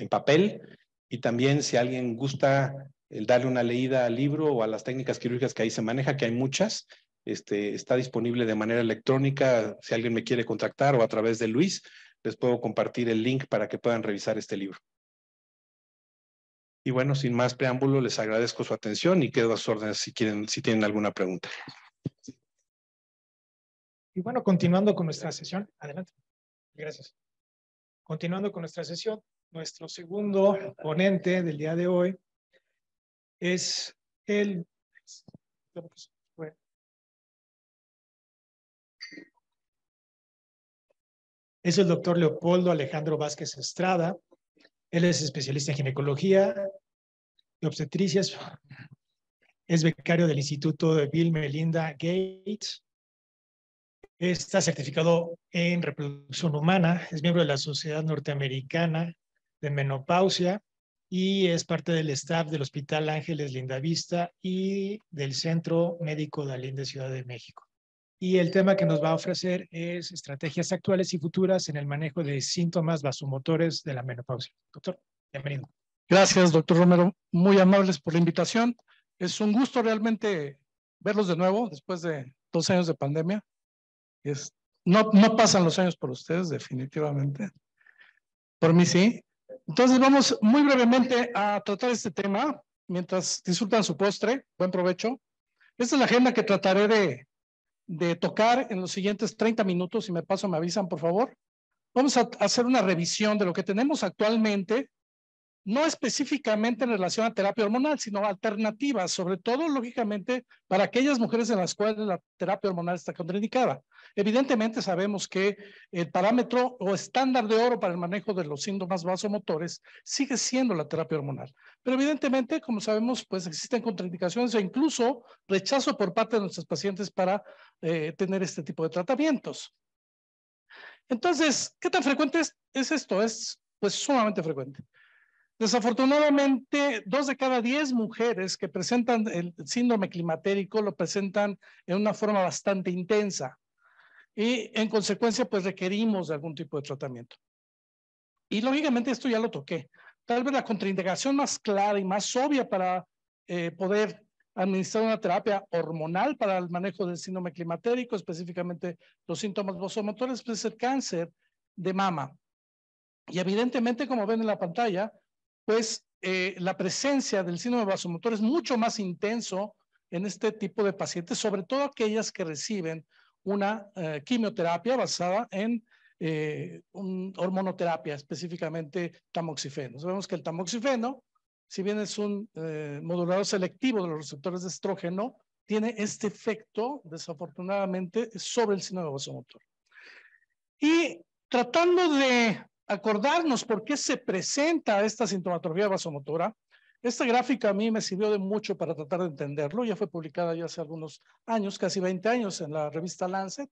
papel y también si alguien gusta el darle una leída al libro o a las técnicas quirúrgicas que ahí se maneja, que hay muchas, está disponible de manera electrónica. Si alguien me quiere contactar o a través de Luis, les puedo compartir el link para que puedan revisar este libro. Y bueno, sin más preámbulo, les agradezco su atención y quedo a sus órdenes si tienen alguna pregunta. Y bueno, continuando con nuestra sesión, adelante. Gracias. Continuando con nuestra sesión, nuestro segundo ponente del día de hoy es el doctor Leopoldo Alejandro Vázquez Estrada. Él es especialista en ginecología y obstetricias. Es becario del Instituto de Bill Melinda Gates. Está certificado en reproducción humana. Es miembro de la Sociedad Norteamericana de Menopausia y es parte del staff del Hospital Ángeles Lindavista y del Centro Médico Dalín de Ciudad de México. Y el tema que nos va a ofrecer es estrategias actuales y futuras en el manejo de síntomas vasomotores de la menopausia. Doctor, bienvenido. Gracias, doctor Romero. Muy amables por la invitación. Es un gusto realmente verlos de nuevo después de 2 años de pandemia. No pasan los años por ustedes, definitivamente. Por mí sí. Entonces vamos muy brevemente a tratar este tema mientras disfrutan su postre. Buen provecho. Esta es la agenda que trataré de tocar en los siguientes 30 minutos. Si me paso, me avisan, por favor. Vamos a hacer una revisión de lo que tenemos actualmente, no específicamente en relación a terapia hormonal, sino alternativas, sobre todo, lógicamente, para aquellas mujeres en las cuales la terapia hormonal está contraindicada. Evidentemente sabemos que el parámetro o estándar de oro para el manejo de los síntomas vasomotores sigue siendo la terapia hormonal. Pero evidentemente, como sabemos, pues existen contraindicaciones e incluso rechazo por parte de nuestros pacientes para tener este tipo de tratamientos. Entonces, ¿qué tan frecuente es esto? Es pues sumamente frecuente. Desafortunadamente, 2 de cada 10 mujeres que presentan el síndrome climatérico lo presentan en una forma bastante intensa y en consecuencia pues requerimos de algún tipo de tratamiento. Y lógicamente esto ya lo toqué. Tal vez la contraindicación más clara y más obvia para poder administrar una terapia hormonal para el manejo del síndrome climatérico, específicamente los síntomas vasomotores, pues es el cáncer de mama. Y evidentemente, como ven en la pantalla, pues la presencia del síndrome vasomotor es mucho más intenso en este tipo de pacientes, sobre todo aquellas que reciben una quimioterapia basada en hormonoterapia, específicamente tamoxifeno. Sabemos que el tamoxifeno, si bien es un modulador selectivo de los receptores de estrógeno, tiene este efecto, desafortunadamente, sobre el síndrome vasomotor. Y tratando de acordarnos por qué se presenta esta sintomatología vasomotora, esta gráfica a mí me sirvió de mucho para tratar de entenderlo. Ya fue publicada ya hace algunos años, casi 20 años, en la revista Lancet,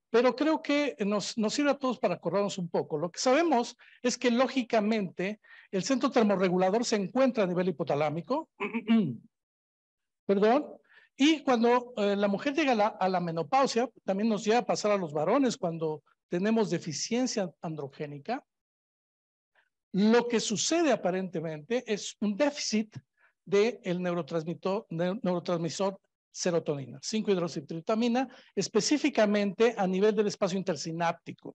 pero creo que nos sirve a todos para acordarnos un poco. Lo que sabemos es que lógicamente el centro termorregulador se encuentra a nivel hipotalámico, perdón, y cuando la mujer llega a la menopausia, también nos llega a pasar a los varones cuando tenemos deficiencia androgénica. Lo que sucede aparentemente es un déficit del neurotransmisor serotonina, 5-hidroxitritamina, específicamente a nivel del espacio intersináptico.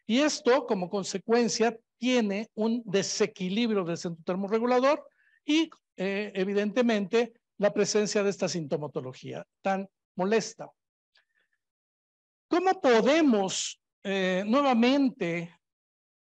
Y esto, como consecuencia, tiene un desequilibrio del centro termorregulador y, evidentemente, la presencia de esta sintomatología tan molesta. ¿Cómo podemos nuevamente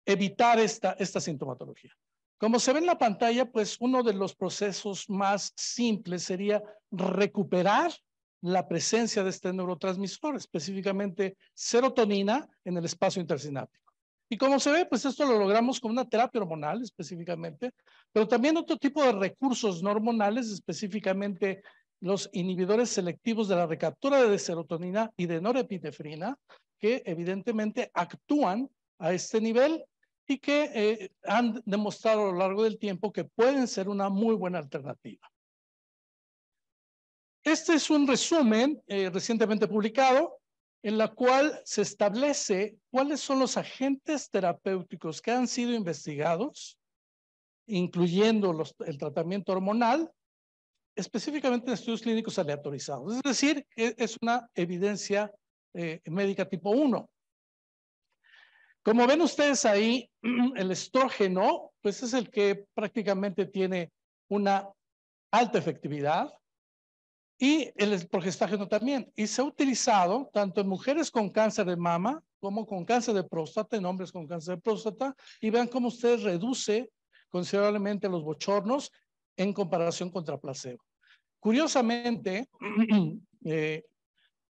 evitar esta sintomatología? Como se ve en la pantalla, pues uno de los procesos más simples sería recuperar la presencia de este neurotransmisor, específicamente serotonina en el espacio intersináptico. Y como se ve, pues esto lo logramos con una terapia hormonal específicamente, pero también otro tipo de recursos no hormonales, específicamente los inhibidores selectivos de la recaptura de serotonina y de norepinefrina, que evidentemente actúan a este nivel y que han demostrado a lo largo del tiempo que pueden ser una muy buena alternativa. Este es un resumen recientemente publicado en la cual se establece cuáles son los agentes terapéuticos que han sido investigados, incluyendo el tratamiento hormonal, específicamente en estudios clínicos aleatorizados. Es decir, es una evidencia médica tipo 1. Como ven ustedes ahí, el estrógeno, pues es el que prácticamente tiene una alta efectividad y el progestágeno también. Y se ha utilizado tanto en mujeres con cáncer de mama como con cáncer de próstata, en hombres con cáncer de próstata, y vean cómo ustedes reduce considerablemente los bochornos en comparación contra placebo. Curiosamente,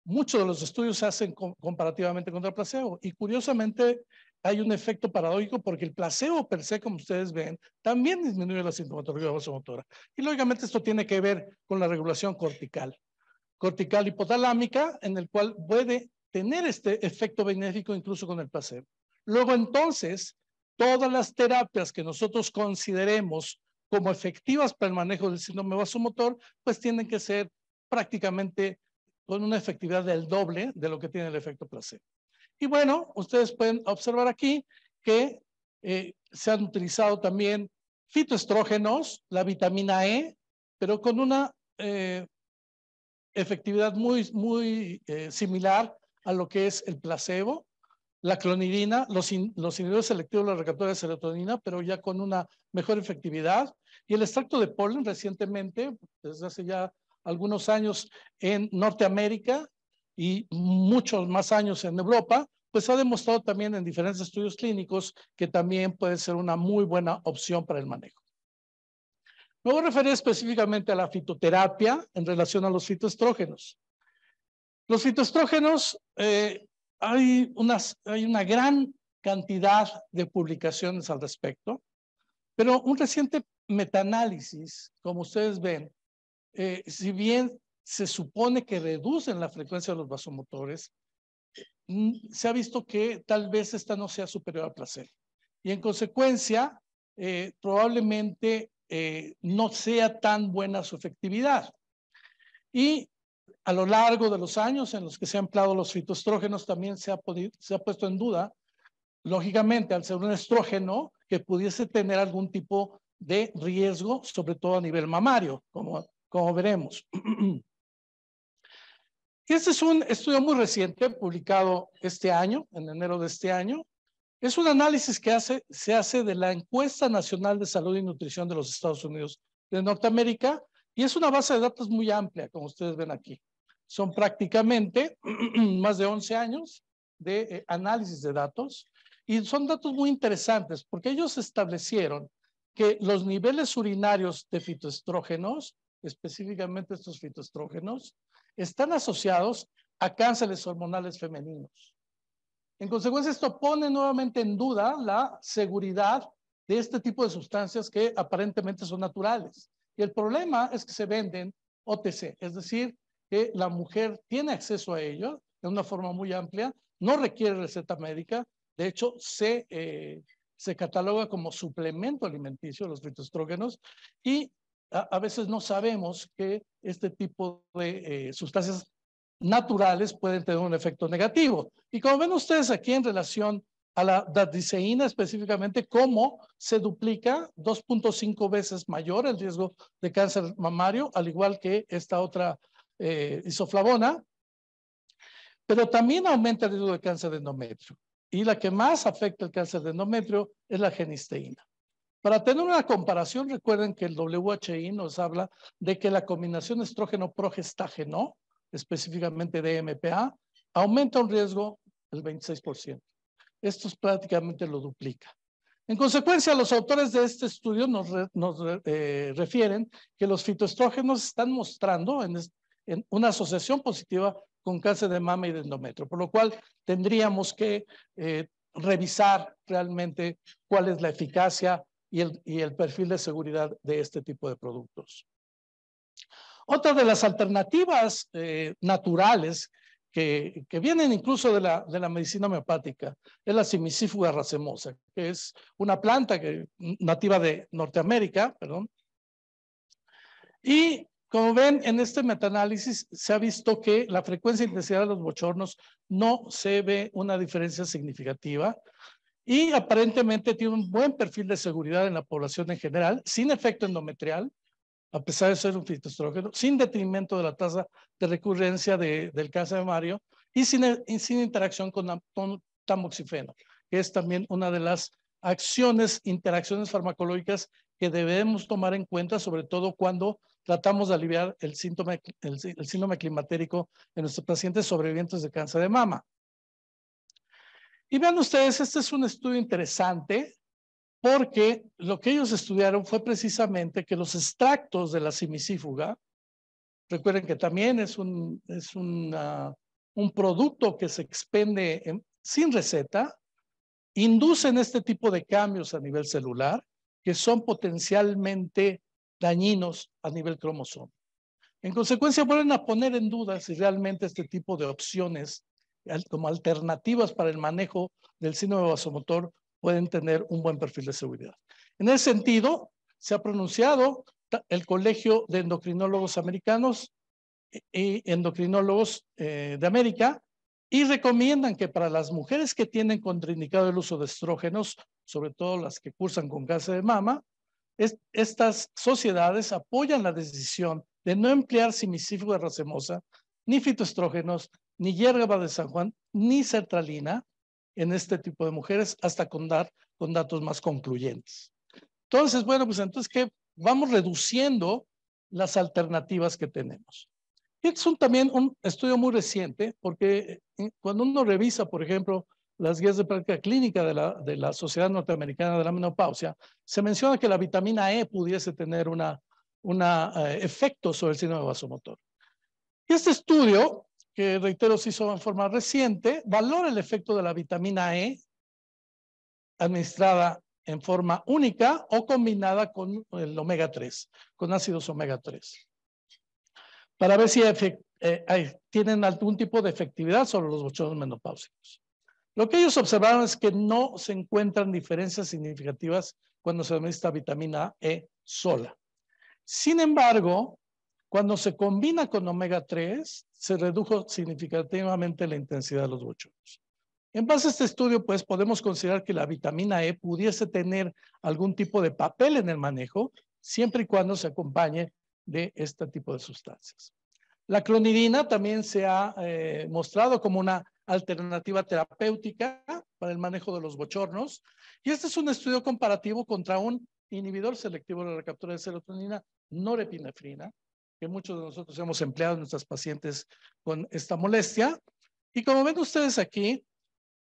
muchos de los estudios se hacen comparativamente contra el placebo y curiosamente hay un efecto paradójico porque el placebo per se, como ustedes ven, también disminuye la sintomatología vasomotora. Y lógicamente esto tiene que ver con la regulación cortical hipotalámica, en el cual puede tener este efecto benéfico incluso con el placebo. Luego entonces, todas las terapias que nosotros consideremos como efectivas para el manejo del síndrome vasomotor, pues tienen que ser prácticamente con una efectividad del doble de lo que tiene el efecto placebo. Y bueno, ustedes pueden observar aquí que se han utilizado también fitoestrógenos, la vitamina E, pero con una efectividad muy similar a lo que es el placebo, la clonidina, los inhibidores selectivos de la recaptura de serotonina, pero ya con una mejor efectividad, y el extracto de polen recientemente, desde hace ya algunos años en Norteamérica y muchos más años en Europa, pues ha demostrado también en diferentes estudios clínicos que también puede ser una muy buena opción para el manejo. Me voy a referir específicamente a la fitoterapia en relación a los fitoestrógenos. Los fitoestrógenos, hay una gran cantidad de publicaciones al respecto, pero un reciente metaanálisis, como ustedes ven, si bien se supone que reducen la frecuencia de los vasomotores, se ha visto que tal vez esta no sea superior al placebo. Y en consecuencia, probablemente no sea tan buena su efectividad. Y a lo largo de los años en los que se han empleado los fitoestrógenos, también se ha puesto en duda, lógicamente, al ser un estrógeno, que pudiese tener algún tipo de riesgo, sobre todo a nivel mamario, como veremos. Este es un estudio muy reciente, publicado este año, en enero de este año. Es un análisis que se hace de la Encuesta Nacional de Salud y Nutrición de los Estados Unidos de Norteamérica, y es una base de datos muy amplia, como ustedes ven aquí. Son prácticamente más de 11 años de análisis de datos, y son datos muy interesantes, porque ellos establecieron que los niveles urinarios de fitoestrógenos, específicamente estos fitoestrógenos, están asociados a cánceres hormonales femeninos. En consecuencia, esto pone nuevamente en duda la seguridad de este tipo de sustancias que aparentemente son naturales. Y el problema es que se venden OTC, es decir, que la mujer tiene acceso a ello de una forma muy amplia, no requiere receta médica, de hecho se cataloga como suplemento alimenticio los fitoestrógenos, y a veces no sabemos que este tipo de sustancias naturales pueden tener un efecto negativo. Y como ven ustedes aquí en relación a la daldiceína específicamente, cómo se duplica 2.5 veces mayor el riesgo de cáncer mamario, al igual que esta otra isoflavona, pero también aumenta el riesgo de cáncer de endometrio. Y la que más afecta el cáncer de endometrio es la genisteína. Para tener una comparación, recuerden que el WHI nos habla de que la combinación estrógeno-progestágeno, específicamente DMPA, aumenta un riesgo del 26%. Esto prácticamente lo duplica. En consecuencia, los autores de este estudio nos refieren que los fitoestrógenos están mostrando en una asociación positiva con cáncer de mama y de endometrio, por lo cual tendríamos que revisar realmente cuál es la eficacia y el perfil de seguridad de este tipo de productos. Otra de las alternativas naturales que vienen incluso de la medicina homeopática es la Simicífuga racemosa, que es una planta nativa de Norteamérica, perdón. Y como ven, en este metaanálisis se ha visto que la frecuencia e intensidad de los bochornos no se ve una diferencia significativa y aparentemente tiene un buen perfil de seguridad en la población en general, sin efecto endometrial, a pesar de ser un fitoestrógeno, sin detrimento de la tasa de recurrencia del cáncer mamario y sin interacción con tamoxifeno, que es también una de las interacciones farmacológicas que debemos tomar en cuenta, sobre todo cuando tratamos de aliviar el síndrome climatérico en nuestros pacientes sobrevivientes de cáncer de mama. Y vean ustedes, este es un estudio interesante porque lo que ellos estudiaron fue precisamente que los extractos de la simicífuga, recuerden que también es un producto que se expende sin receta, inducen este tipo de cambios a nivel celular que son potencialmente dañinos a nivel cromosómico. En consecuencia, vuelven a poner en duda si realmente este tipo de opciones como alternativas para el manejo del síndrome vasomotor pueden tener un buen perfil de seguridad. En ese sentido, se ha pronunciado el Colegio de Endocrinólogos Americanos y Endocrinólogos de América y recomiendan que para las mujeres que tienen contraindicado el uso de estrógenos, sobre todo las que cursan con cáncer de mama, estas sociedades apoyan la decisión de no emplear simicífuga racemosa, ni fitoestrógenos, ni hierba de San Juan, ni sertralina en este tipo de mujeres hasta con datos más concluyentes. Entonces, bueno, pues entonces que vamos reduciendo las alternativas que tenemos. Este es también un estudio muy reciente porque cuando uno revisa, por ejemplo, las guías de práctica clínica de la Sociedad Norteamericana de la Menopausia, se menciona que la vitamina E pudiese tener un efecto sobre el síndrome vasomotor. Y este estudio, que reitero se hizo en forma reciente, valora el efecto de la vitamina E administrada en forma única o combinada con el omega 3, con ácidos omega 3, para ver si tienen algún tipo de efectividad sobre los bochornos menopáusicos. Lo que ellos observaron es que no se encuentran diferencias significativas cuando se administra vitamina E sola. Sin embargo, cuando se combina con omega 3, se redujo significativamente la intensidad de los bochornos. En base a este estudio, pues podemos considerar que la vitamina E pudiese tener algún tipo de papel en el manejo, siempre y cuando se acompañe de este tipo de sustancias. La clonidina también se ha mostrado como una alternativa terapéutica para el manejo de los bochornos. Y este es un estudio comparativo contra un inhibidor selectivo de la recaptura de serotonina, norepinefrina, que muchos de nosotros hemos empleado en nuestras pacientes con esta molestia. Y como ven ustedes aquí,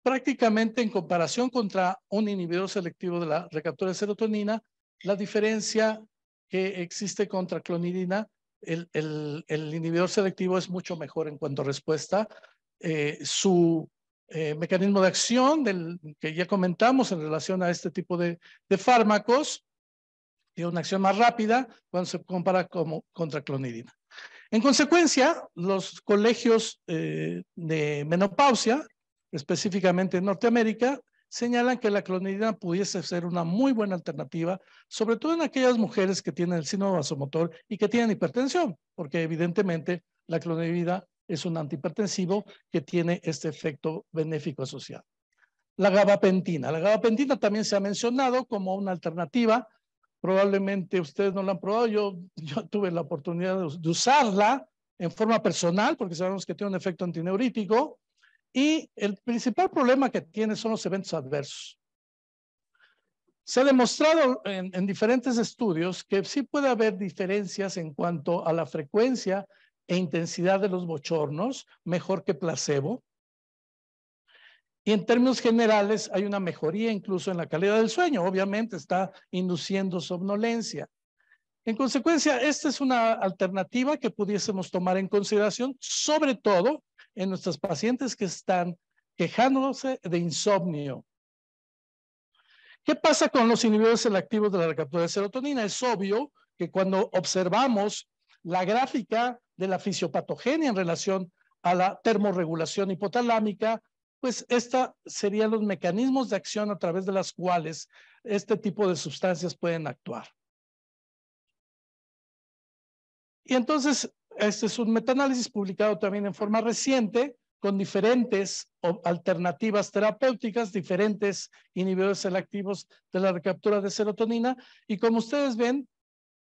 prácticamente en comparación contra un inhibidor selectivo de la recaptura de serotonina, la diferencia que existe contra clonidina, el inhibidor selectivo es mucho mejor en cuanto a respuesta. Su mecanismo de acción, que ya comentamos en relación a este tipo de fármacos, tiene una acción más rápida cuando se compara contra clonidina. En consecuencia, los colegios de menopausia, específicamente en Norteamérica, señalan que la clonidina pudiese ser una muy buena alternativa, sobre todo en aquellas mujeres que tienen el síndrome vasomotor y que tienen hipertensión, porque evidentemente la clonidina es un antihipertensivo que tiene este efecto benéfico asociado. La gabapentina. La gabapentina también se ha mencionado como una alternativa. Probablemente ustedes no la han probado. Yo tuve la oportunidad de usarla en forma personal, porque sabemos que tiene un efecto antineurítico, y el principal problema que tiene son los eventos adversos. Se ha demostrado en diferentes estudios que sí puede haber diferencias en cuanto a la frecuencia e intensidad de los bochornos, mejor que placebo. Y en términos generales hay una mejoría incluso en la calidad del sueño. Obviamente está induciendo somnolencia. En consecuencia, esta es una alternativa que pudiésemos tomar en consideración, sobre todo en nuestros pacientes que están quejándose de insomnio. ¿Qué pasa con los inhibidores selectivos de la recaptura de serotonina? Es obvio que cuando observamos la gráfica de la fisiopatogenia en relación a la termorregulación hipotalámica, pues esta serían los mecanismos de acción a través de las cuales este tipo de sustancias pueden actuar. Y entonces, este es un metaanálisis publicado también en forma reciente, con diferentes alternativas terapéuticas, diferentes inhibidores selectivos de la recaptura de serotonina, y como ustedes ven,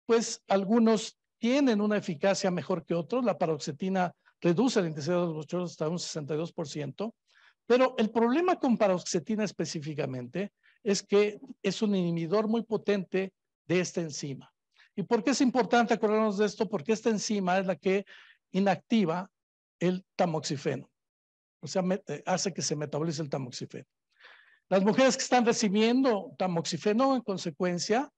pues algunos tienen una eficacia mejor que otros. La paroxetina reduce la intensidad de los bochornos hasta un 62%, pero el problema con paroxetina específicamente es que es un inhibidor muy potente de esta enzima. ¿Y por qué es importante acordarnos de esto? Porque esta enzima es la que inactiva el tamoxifeno. O sea, hace que se metabolice el tamoxifeno. Las mujeres que están recibiendo tamoxifeno, en consecuencia,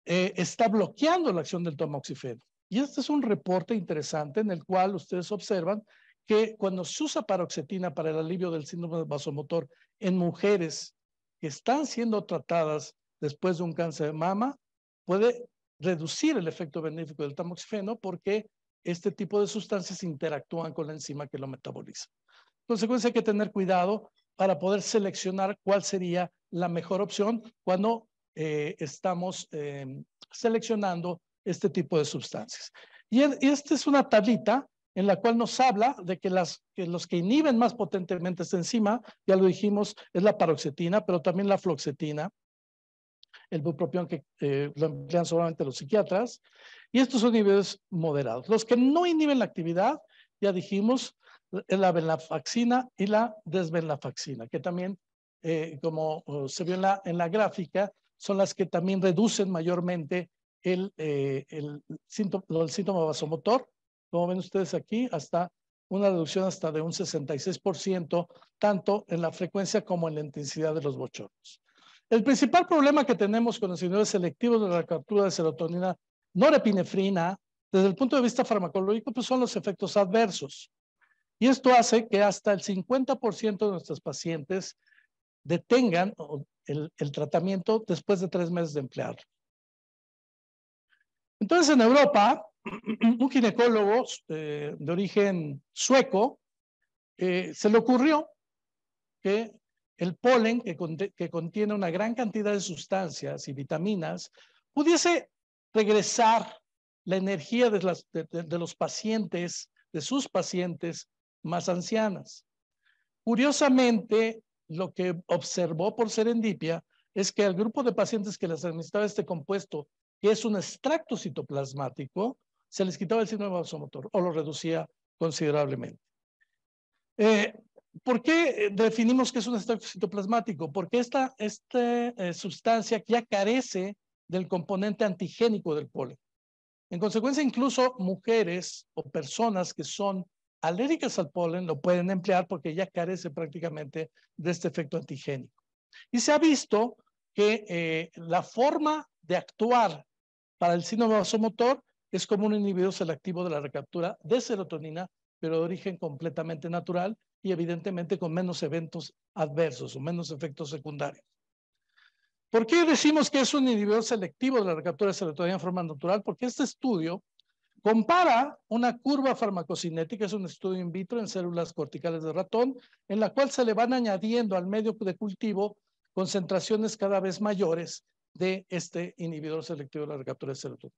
está bloqueando la acción del tamoxifeno. Y este es un reporte interesante en el cual ustedes observan que cuando se usa paroxetina para el alivio del síndrome vasomotor en mujeres que están siendo tratadas después de un cáncer de mama, puede reducir el efecto benéfico del tamoxifeno porque este tipo de sustancias interactúan con la enzima que lo metaboliza. En consecuencia, hay que tener cuidado para poder seleccionar cuál sería la mejor opción cuando estamos seleccionando este tipo de sustancias. Y esta es una tablita en la cual nos habla de que los que inhiben más potentemente esta enzima, ya lo dijimos, es la paroxetina, pero también la fluoxetina, el bupropión que lo emplean solamente los psiquiatras, y estos son inhibidores moderados. Los que no inhiben la actividad, ya dijimos, es la venlafaxina y la desvenlafaxina, que también, como se vio en la gráfica, son las que también reducen mayormente el síntoma vasomotor. Como ven ustedes aquí, hasta una reducción hasta de un 66%, tanto en la frecuencia como en la intensidad de los bochornos. El principal problema que tenemos con los inhibidores selectivos de la recaptura de serotonina norepinefrina, desde el punto de vista farmacológico, pues son los efectos adversos. Y esto hace que hasta el 50% de nuestros pacientes detengan el tratamiento después de 3 meses de emplearlo. Entonces, en Europa, un ginecólogo de origen sueco se le ocurrió que el polen, que contiene una gran cantidad de sustancias y vitaminas, pudiese regresar la energía de los pacientes, de sus pacientes más ancianas. Curiosamente, lo que observó por serendipia es que al grupo de pacientes que les administraba este compuesto, que es un extracto citoplasmático, se les quitaba el síndrome vasomotor o lo reducía considerablemente. ¿Por qué definimos que es un extracto citoplasmático? Porque esta sustancia ya carece del componente antigénico del polen. En consecuencia, incluso mujeres o personas que son alérgicas al polen lo pueden emplear porque ya carece prácticamente de este efecto antigénico. Y se ha visto que la forma de actuar para el síndrome vasomotor es como un inhibidor selectivo de la recaptura de serotonina, pero de origen completamente natural y evidentemente con menos eventos adversos o menos efectos secundarios. ¿Por qué decimos que es un inhibidor selectivo de la recaptura de serotonina en forma natural? Porque este estudio compara una curva farmacocinética, es un estudio in vitro en células corticales de ratón, en la cual se le van añadiendo al medio de cultivo concentraciones cada vez mayores de este inhibidor selectivo de la recaptura de serotonina.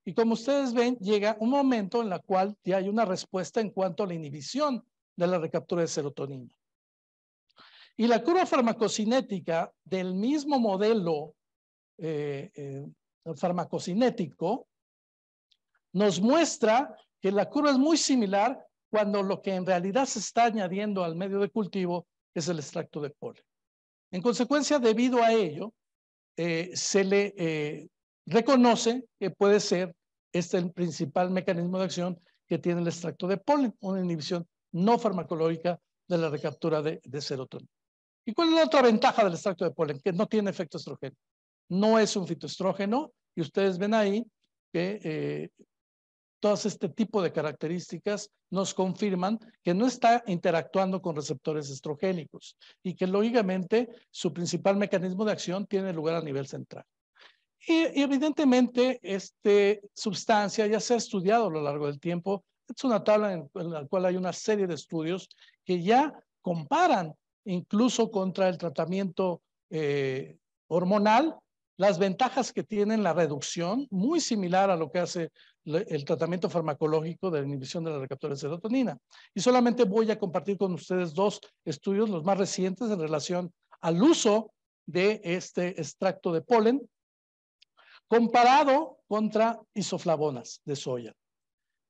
Y como ustedes ven, llega un momento en el cual ya hay una respuesta en cuanto a la inhibición de la recaptura de serotonina. Y la curva farmacocinética del mismo modelo farmacocinético nos muestra que la curva es muy similar cuando lo que en realidad se está añadiendo al medio de cultivo es el extracto de polen. En consecuencia, debido a ello, se le reconoce que puede ser el principal mecanismo de acción que tiene el extracto de polen, una inhibición no farmacológica de la recaptura de serotonina. ¿Y cuál es la otra ventaja del extracto de polen? Que no tiene efecto estrógeno. No es un fitoestrógeno y ustedes ven ahí que todas este tipo de características nos confirman que no está interactuando con receptores estrogénicos y que lógicamente su principal mecanismo de acción tiene lugar a nivel central. Y evidentemente esta sustancia ya se ha estudiado a lo largo del tiempo. Es una tabla en la cual hay una serie de estudios que ya comparan incluso contra el tratamiento hormonal las ventajas que tienen la reducción, muy similar a lo que hace el tratamiento farmacológico de la inhibición de la recaptura de serotonina. Y solamente voy a compartir con ustedes dos estudios, los más recientes, en relación al uso de este extracto de polen comparado contra isoflavonas de soya.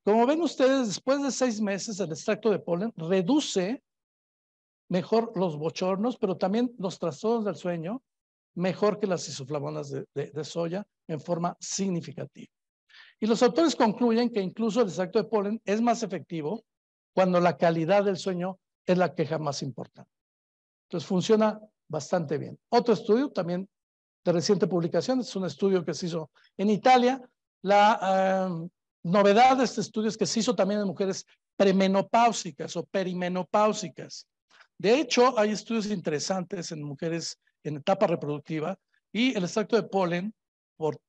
Como ven ustedes, después de 6 meses, el extracto de polen reduce mejor los bochornos, pero también los trastornos del sueño, mejor que las isoflavonas de soya en forma significativa. Y los autores concluyen que incluso el extracto de polen es más efectivo cuando la calidad del sueño es la queja más importante. Entonces funciona bastante bien. Otro estudio también de reciente publicación, es un estudio que se hizo en Italia. La novedad de este estudio es que se hizo también en mujeres premenopáusicas o perimenopáusicas. De hecho, hay estudios interesantes en mujeres en etapa reproductiva y el extracto de polen, por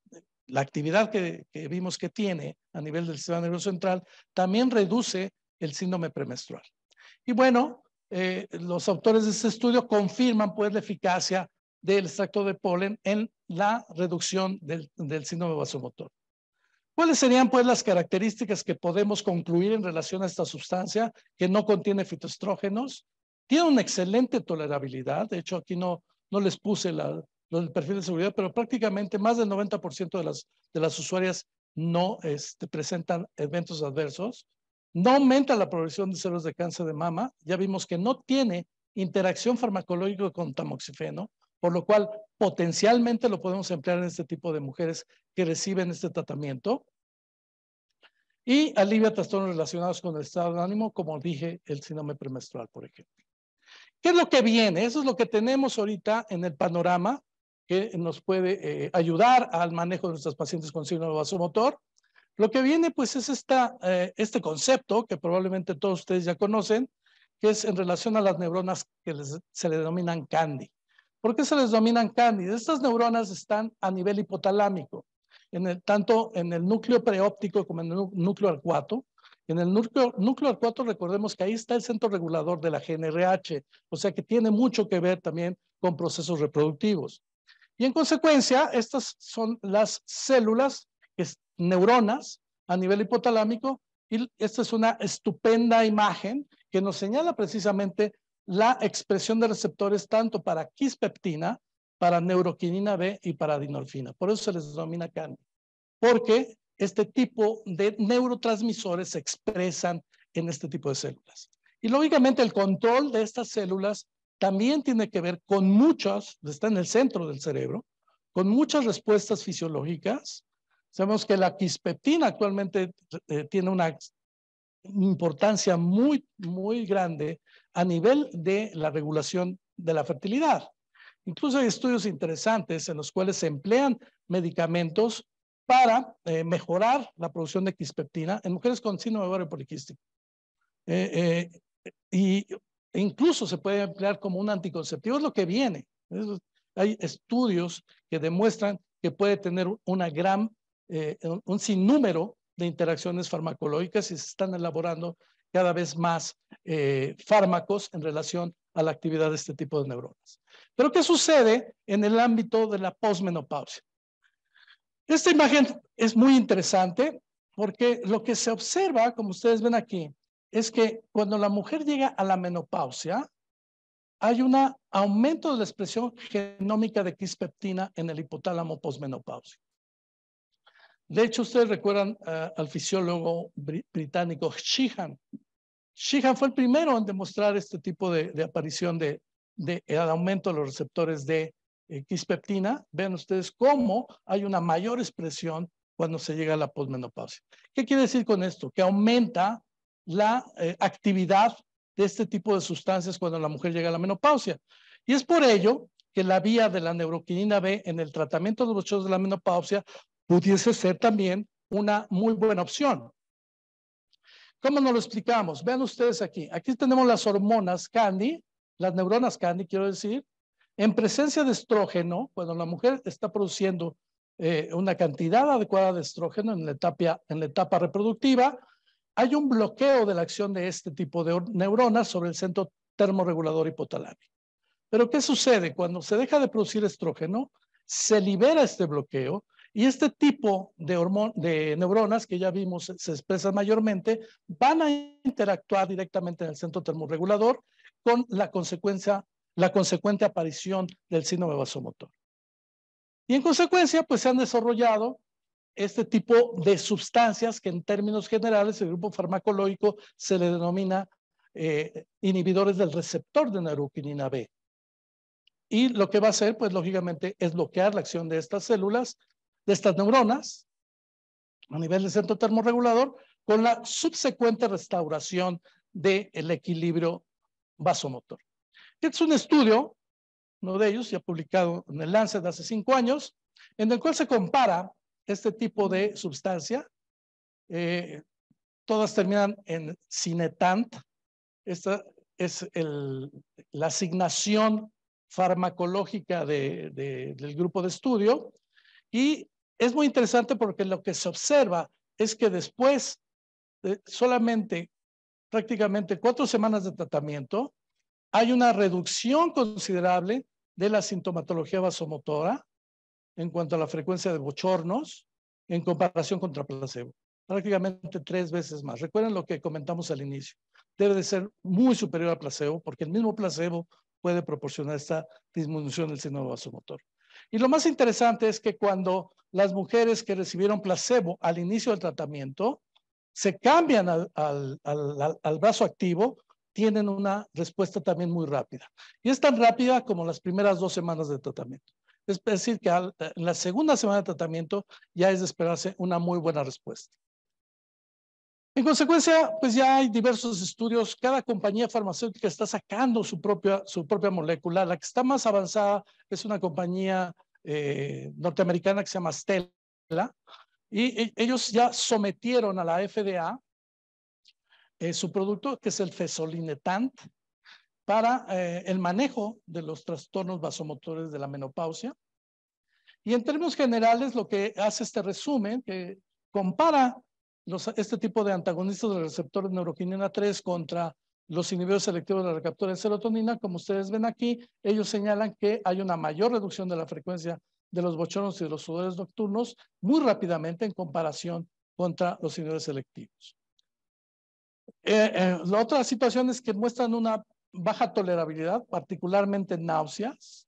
la actividad que vimos que tiene a nivel del sistema nervioso central, también reduce el síndrome premenstrual. Y bueno, los autores de este estudio confirman pues la eficacia del extracto de polen en la reducción del síndrome vasomotor. ¿Cuáles serían pues las características que podemos concluir en relación a esta sustancia que no contiene fitoestrógenos? Tiene una excelente tolerabilidad, de hecho aquí no les puse el perfil de seguridad, pero prácticamente más del 90% de las usuarias no presentan eventos adversos. No aumenta la progresión de células de cáncer de mama, ya vimos que no tiene interacción farmacológica con tamoxifeno, por lo cual potencialmente lo podemos emplear en este tipo de mujeres que reciben este tratamiento. Y alivia trastornos relacionados con el estado de ánimo, como dije, el síndrome premenstrual, por ejemplo. ¿Qué es lo que viene? Eso es lo que tenemos ahorita en el panorama que nos puede ayudar al manejo de nuestros pacientes con síndrome vasomotor. Lo que viene, pues, es este concepto que probablemente todos ustedes ya conocen, que es en relación a las neuronas que se le denominan CANDI. ¿Por qué se les denominan CANDI? Estas neuronas están a nivel hipotalámico, tanto en el núcleo preóptico como en el núcleo arcuato. En el núcleo arcuato, recordemos que ahí está el centro regulador de la GnRH, o sea que tiene mucho que ver también con procesos reproductivos. Y en consecuencia, estas son las células, neuronas a nivel hipotalámico, y esta es una estupenda imagen que nos señala precisamente la expresión de receptores tanto para quispeptina, para neuroquinina B y para adinorfina. Por eso se les denomina CANDI, porque este tipo de neurotransmisores se expresan en este tipo de células. Y lógicamente el control de estas células también tiene que ver con muchas, está en el centro del cerebro, con muchas respuestas fisiológicas. Sabemos que la quispeptina actualmente tiene una importancia muy, muy grande a nivel de la regulación de la fertilidad. Incluso hay estudios interesantes en los cuales se emplean medicamentos para mejorar la producción de quispeptina en mujeres con síndrome ovario poliquístico. Y incluso se puede emplear como un anticonceptivo, es lo que viene. Hay estudios que demuestran que puede tener un sinnúmero de interacciones farmacológicas y se están elaborando cada vez más fármacos en relación a la actividad de este tipo de neuronas. Pero ¿qué sucede en el ámbito de la posmenopausia? Esta imagen es muy interesante porque lo que se observa, como ustedes ven aquí, es que cuando la mujer llega a la menopausia, hay un aumento de la expresión genómica de quispeptina en el hipotálamo posmenopáusico. De hecho, ustedes recuerdan al fisiólogo británico Sheehan. Sheehan fue el primero en demostrar este tipo de aparición de aumento de los receptores de quispeptina. Vean ustedes cómo hay una mayor expresión cuando se llega a la posmenopausia. ¿Qué quiere decir con esto? Que aumenta la actividad de este tipo de sustancias cuando la mujer llega a la menopausia. Y es por ello que la vía de la neuroquinina B en el tratamiento de los bochornos de la menopausia pudiese ser también una muy buena opción. ¿Cómo nos lo explicamos? Vean ustedes aquí. Aquí tenemos las hormonas Candy, las neuronas Candy, quiero decir, en presencia de estrógeno, cuando la mujer está produciendo una cantidad adecuada de estrógeno en la etapa reproductiva, hay un bloqueo de la acción de este tipo de neuronas sobre el centro termorregulador hipotalámico. Pero ¿qué sucede? Cuando se deja de producir estrógeno, se libera este bloqueo y este tipo de neuronas que ya vimos se expresan mayormente van a interactuar directamente en el centro termorregulador con la consecuente aparición del síndrome vasomotor. Y en consecuencia, pues se han desarrollado este tipo de sustancias que en términos generales el grupo farmacológico se le denomina inhibidores del receptor de neuroquinina B. Y lo que va a hacer, pues lógicamente, es bloquear la acción de estas células, de estas neuronas, a nivel del centro termorregulador, con la subsecuente restauración del equilibrio vasomotor. Este es un estudio, uno de ellos ya publicado en el Lancet de hace 5 años, en el cual se compara este tipo de sustancia. Todas terminan en Cinetant. Esta es la asignación farmacológica del grupo de estudio. Y es muy interesante porque lo que se observa es que después de solamente prácticamente 4 semanas de tratamiento, hay una reducción considerable de la sintomatología vasomotora en cuanto a la frecuencia de bochornos en comparación contra placebo. Prácticamente 3 veces más. Recuerden lo que comentamos al inicio. Debe de ser muy superior al placebo porque el mismo placebo puede proporcionar esta disminución del síndrome vasomotor. Y lo más interesante es que cuando las mujeres que recibieron placebo al inicio del tratamiento se cambian al brazo activo, tienen una respuesta también muy rápida. Y es tan rápida como las primeras 2 semanas de tratamiento. Es decir, que en la segunda semana de tratamiento ya es de esperarse una muy buena respuesta. En consecuencia, pues ya hay diversos estudios. Cada compañía farmacéutica está sacando su propia molécula. La que está más avanzada es una compañía norteamericana que se llama Stella. Y ellos ya sometieron a la FDA su producto, que es el Fezolinetant, para el manejo de los trastornos vasomotores de la menopausia. Y en términos generales, lo que hace este resumen, que compara este tipo de antagonistas del receptor de neuroquinina 3 contra los inhibidores selectivos de la recaptura de serotonina, como ustedes ven aquí, ellos señalan que hay una mayor reducción de la frecuencia de los bochornos y de los sudores nocturnos muy rápidamente en comparación contra los inhibidores selectivos. La otra situación es que muestran una baja tolerabilidad, particularmente náuseas.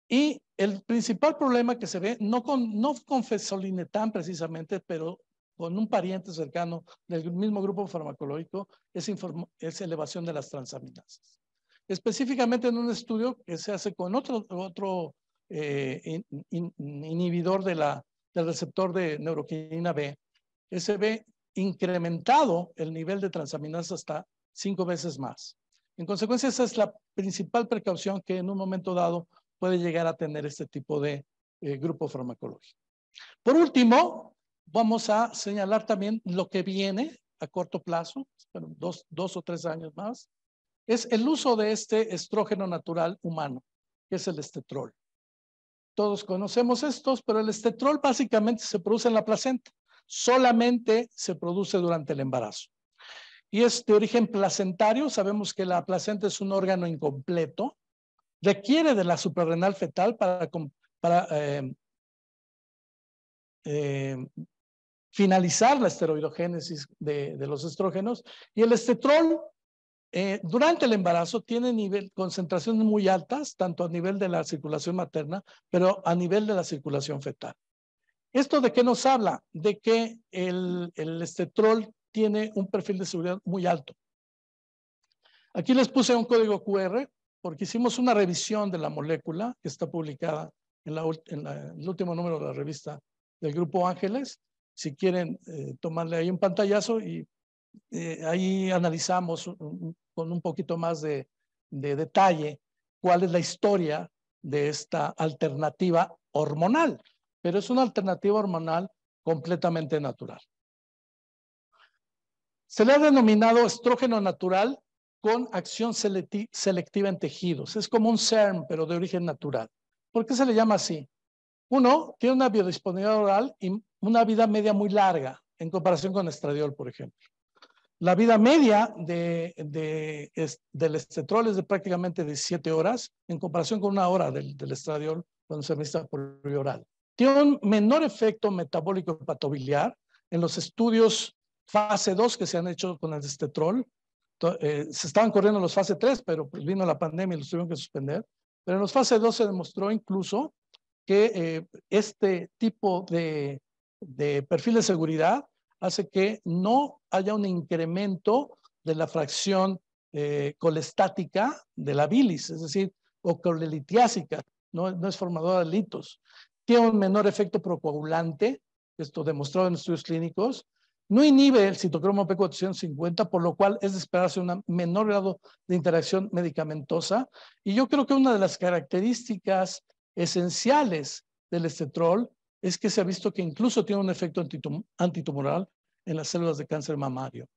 Y el principal problema que se ve, no con Fezolinetant precisamente, pero con un pariente cercano del mismo grupo farmacológico, es elevación de las transaminasas. Específicamente en un estudio que se hace con otro inhibidor del receptor de neuroquinina B, se ve incrementado el nivel de transaminasas hasta 5 veces más. En consecuencia, esa es la principal precaución que en un momento dado puede llegar a tener este tipo de grupo farmacológico. Por último, vamos a señalar también lo que viene a corto plazo, bueno, 2 o 3 años más, es el uso de este estrógeno natural humano, que es el estetrol. Todos conocemos estos, pero el estetrol básicamente se produce en la placenta, solamente se produce durante el embarazo. Y es de origen placentario, sabemos que la placenta es un órgano incompleto, requiere de la suprarrenal fetal para finalizar la esteroidogénesis de los estrógenos, y el estetrol durante el embarazo tiene concentraciones muy altas, tanto a nivel de la circulación materna, pero a nivel de la circulación fetal. ¿Esto de qué nos habla? De que el estetrol tiene un perfil de seguridad muy alto. Aquí les puse un código QR porque hicimos una revisión de la molécula que está publicada en el último número de la revista del Grupo Ángeles. Si quieren tomarle ahí un pantallazo y ahí analizamos con un poquito más de detalle cuál es la historia de esta alternativa hormonal, pero es una alternativa hormonal completamente natural. Se le ha denominado estrógeno natural con acción selectiva en tejidos. Es como un SERM, pero de origen natural. ¿Por qué se le llama así? Uno, tiene una biodisponibilidad oral y una vida media muy larga en comparación con estradiol, por ejemplo. La vida media del estetrol es de prácticamente 17 horas en comparación con 1 hora del estradiol cuando se administra por vía oral. Tiene un menor efecto metabólico hepatobiliar en los estudios fase 2 que se han hecho con el estetrol. Se estaban corriendo los fase 3, pero pues vino la pandemia y los tuvieron que suspender. Pero en los fase 2 se demostró incluso que este tipo de perfil de seguridad hace que no haya un incremento de la fracción colestática de la bilis, es decir, o colelitiásica, no es formadora de litos. Tiene un menor efecto procoagulante, esto demostrado en estudios clínicos. No inhibe el citocromo P450, por lo cual es de esperarse un menor grado de interacción medicamentosa. Y yo creo que una de las características esenciales del estetrol es que se ha visto que incluso tiene un efecto antitumoral en las células de cáncer mamario.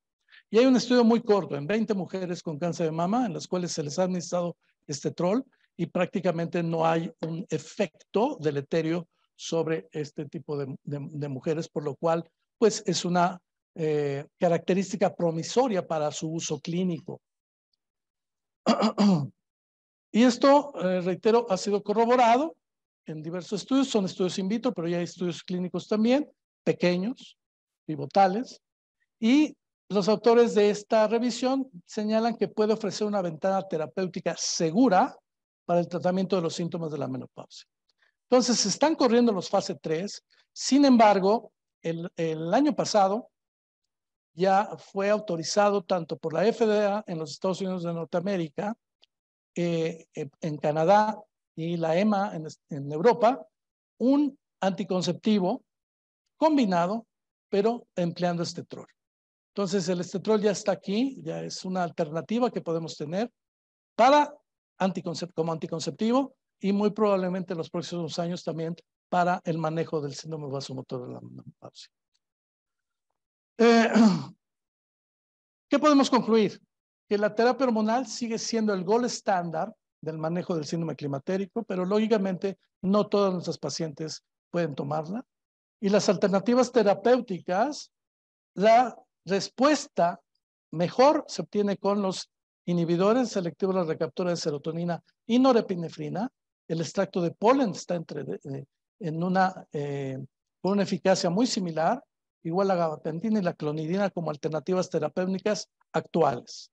Y hay un estudio muy corto en 20 mujeres con cáncer de mama en las cuales se les ha administrado estetrol y prácticamente no hay un efecto deleterio sobre este tipo de mujeres, por lo cual pues es una característica promisoria para su uso clínico. Y esto, reitero, ha sido corroborado en diversos estudios, son estudios in vitro, pero ya hay estudios clínicos también, pequeños, pivotales, y los autores de esta revisión señalan que puede ofrecer una ventana terapéutica segura para el tratamiento de los síntomas de la menopausia. Entonces, se están corriendo los fase 3, sin embargo, el año pasado ya fue autorizado tanto por la FDA en los Estados Unidos de Norteamérica, en Canadá y la EMA en Europa, un anticonceptivo combinado, pero empleando estetrol. Entonces, el estetrol ya está aquí, ya es una alternativa que podemos tener para como anticonceptivo y muy probablemente en los próximos años también para el manejo del síndrome vasomotor de la menopausia. ¿Qué podemos concluir? Que la terapia hormonal sigue siendo el gold estándar del manejo del síndrome climatérico, pero lógicamente no todas nuestras pacientes pueden tomarla. Y las alternativas terapéuticas, la respuesta mejor se obtiene con los inhibidores selectivos de la recaptura de serotonina y norepinefrina. El extracto de polen está con una eficacia muy similar, igual la gabapentina y la clonidina como alternativas terapéuticas actuales.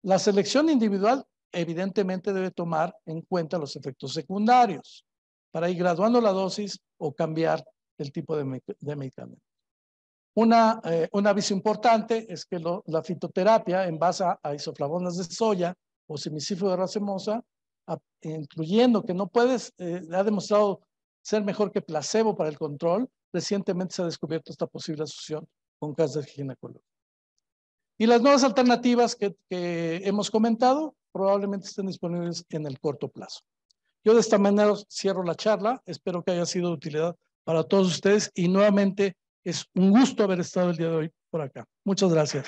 La selección individual evidentemente debe tomar en cuenta los efectos secundarios para ir graduando la dosis o cambiar el tipo de medicamento. Un aviso importante es que la fitoterapia en base a isoflavonas de soya o simiciflo de racemosa, incluyendo que no puedes, ha demostrado ser mejor que placebo para el control. Recientemente se ha descubierto esta posible asociación con cáncer ginecológico. Y las nuevas alternativas que hemos comentado probablemente estén disponibles en el corto plazo. Yo de esta manera cierro la charla. Espero que haya sido de utilidad para todos ustedes y nuevamente es un gusto haber estado el día de hoy por acá. Muchas gracias.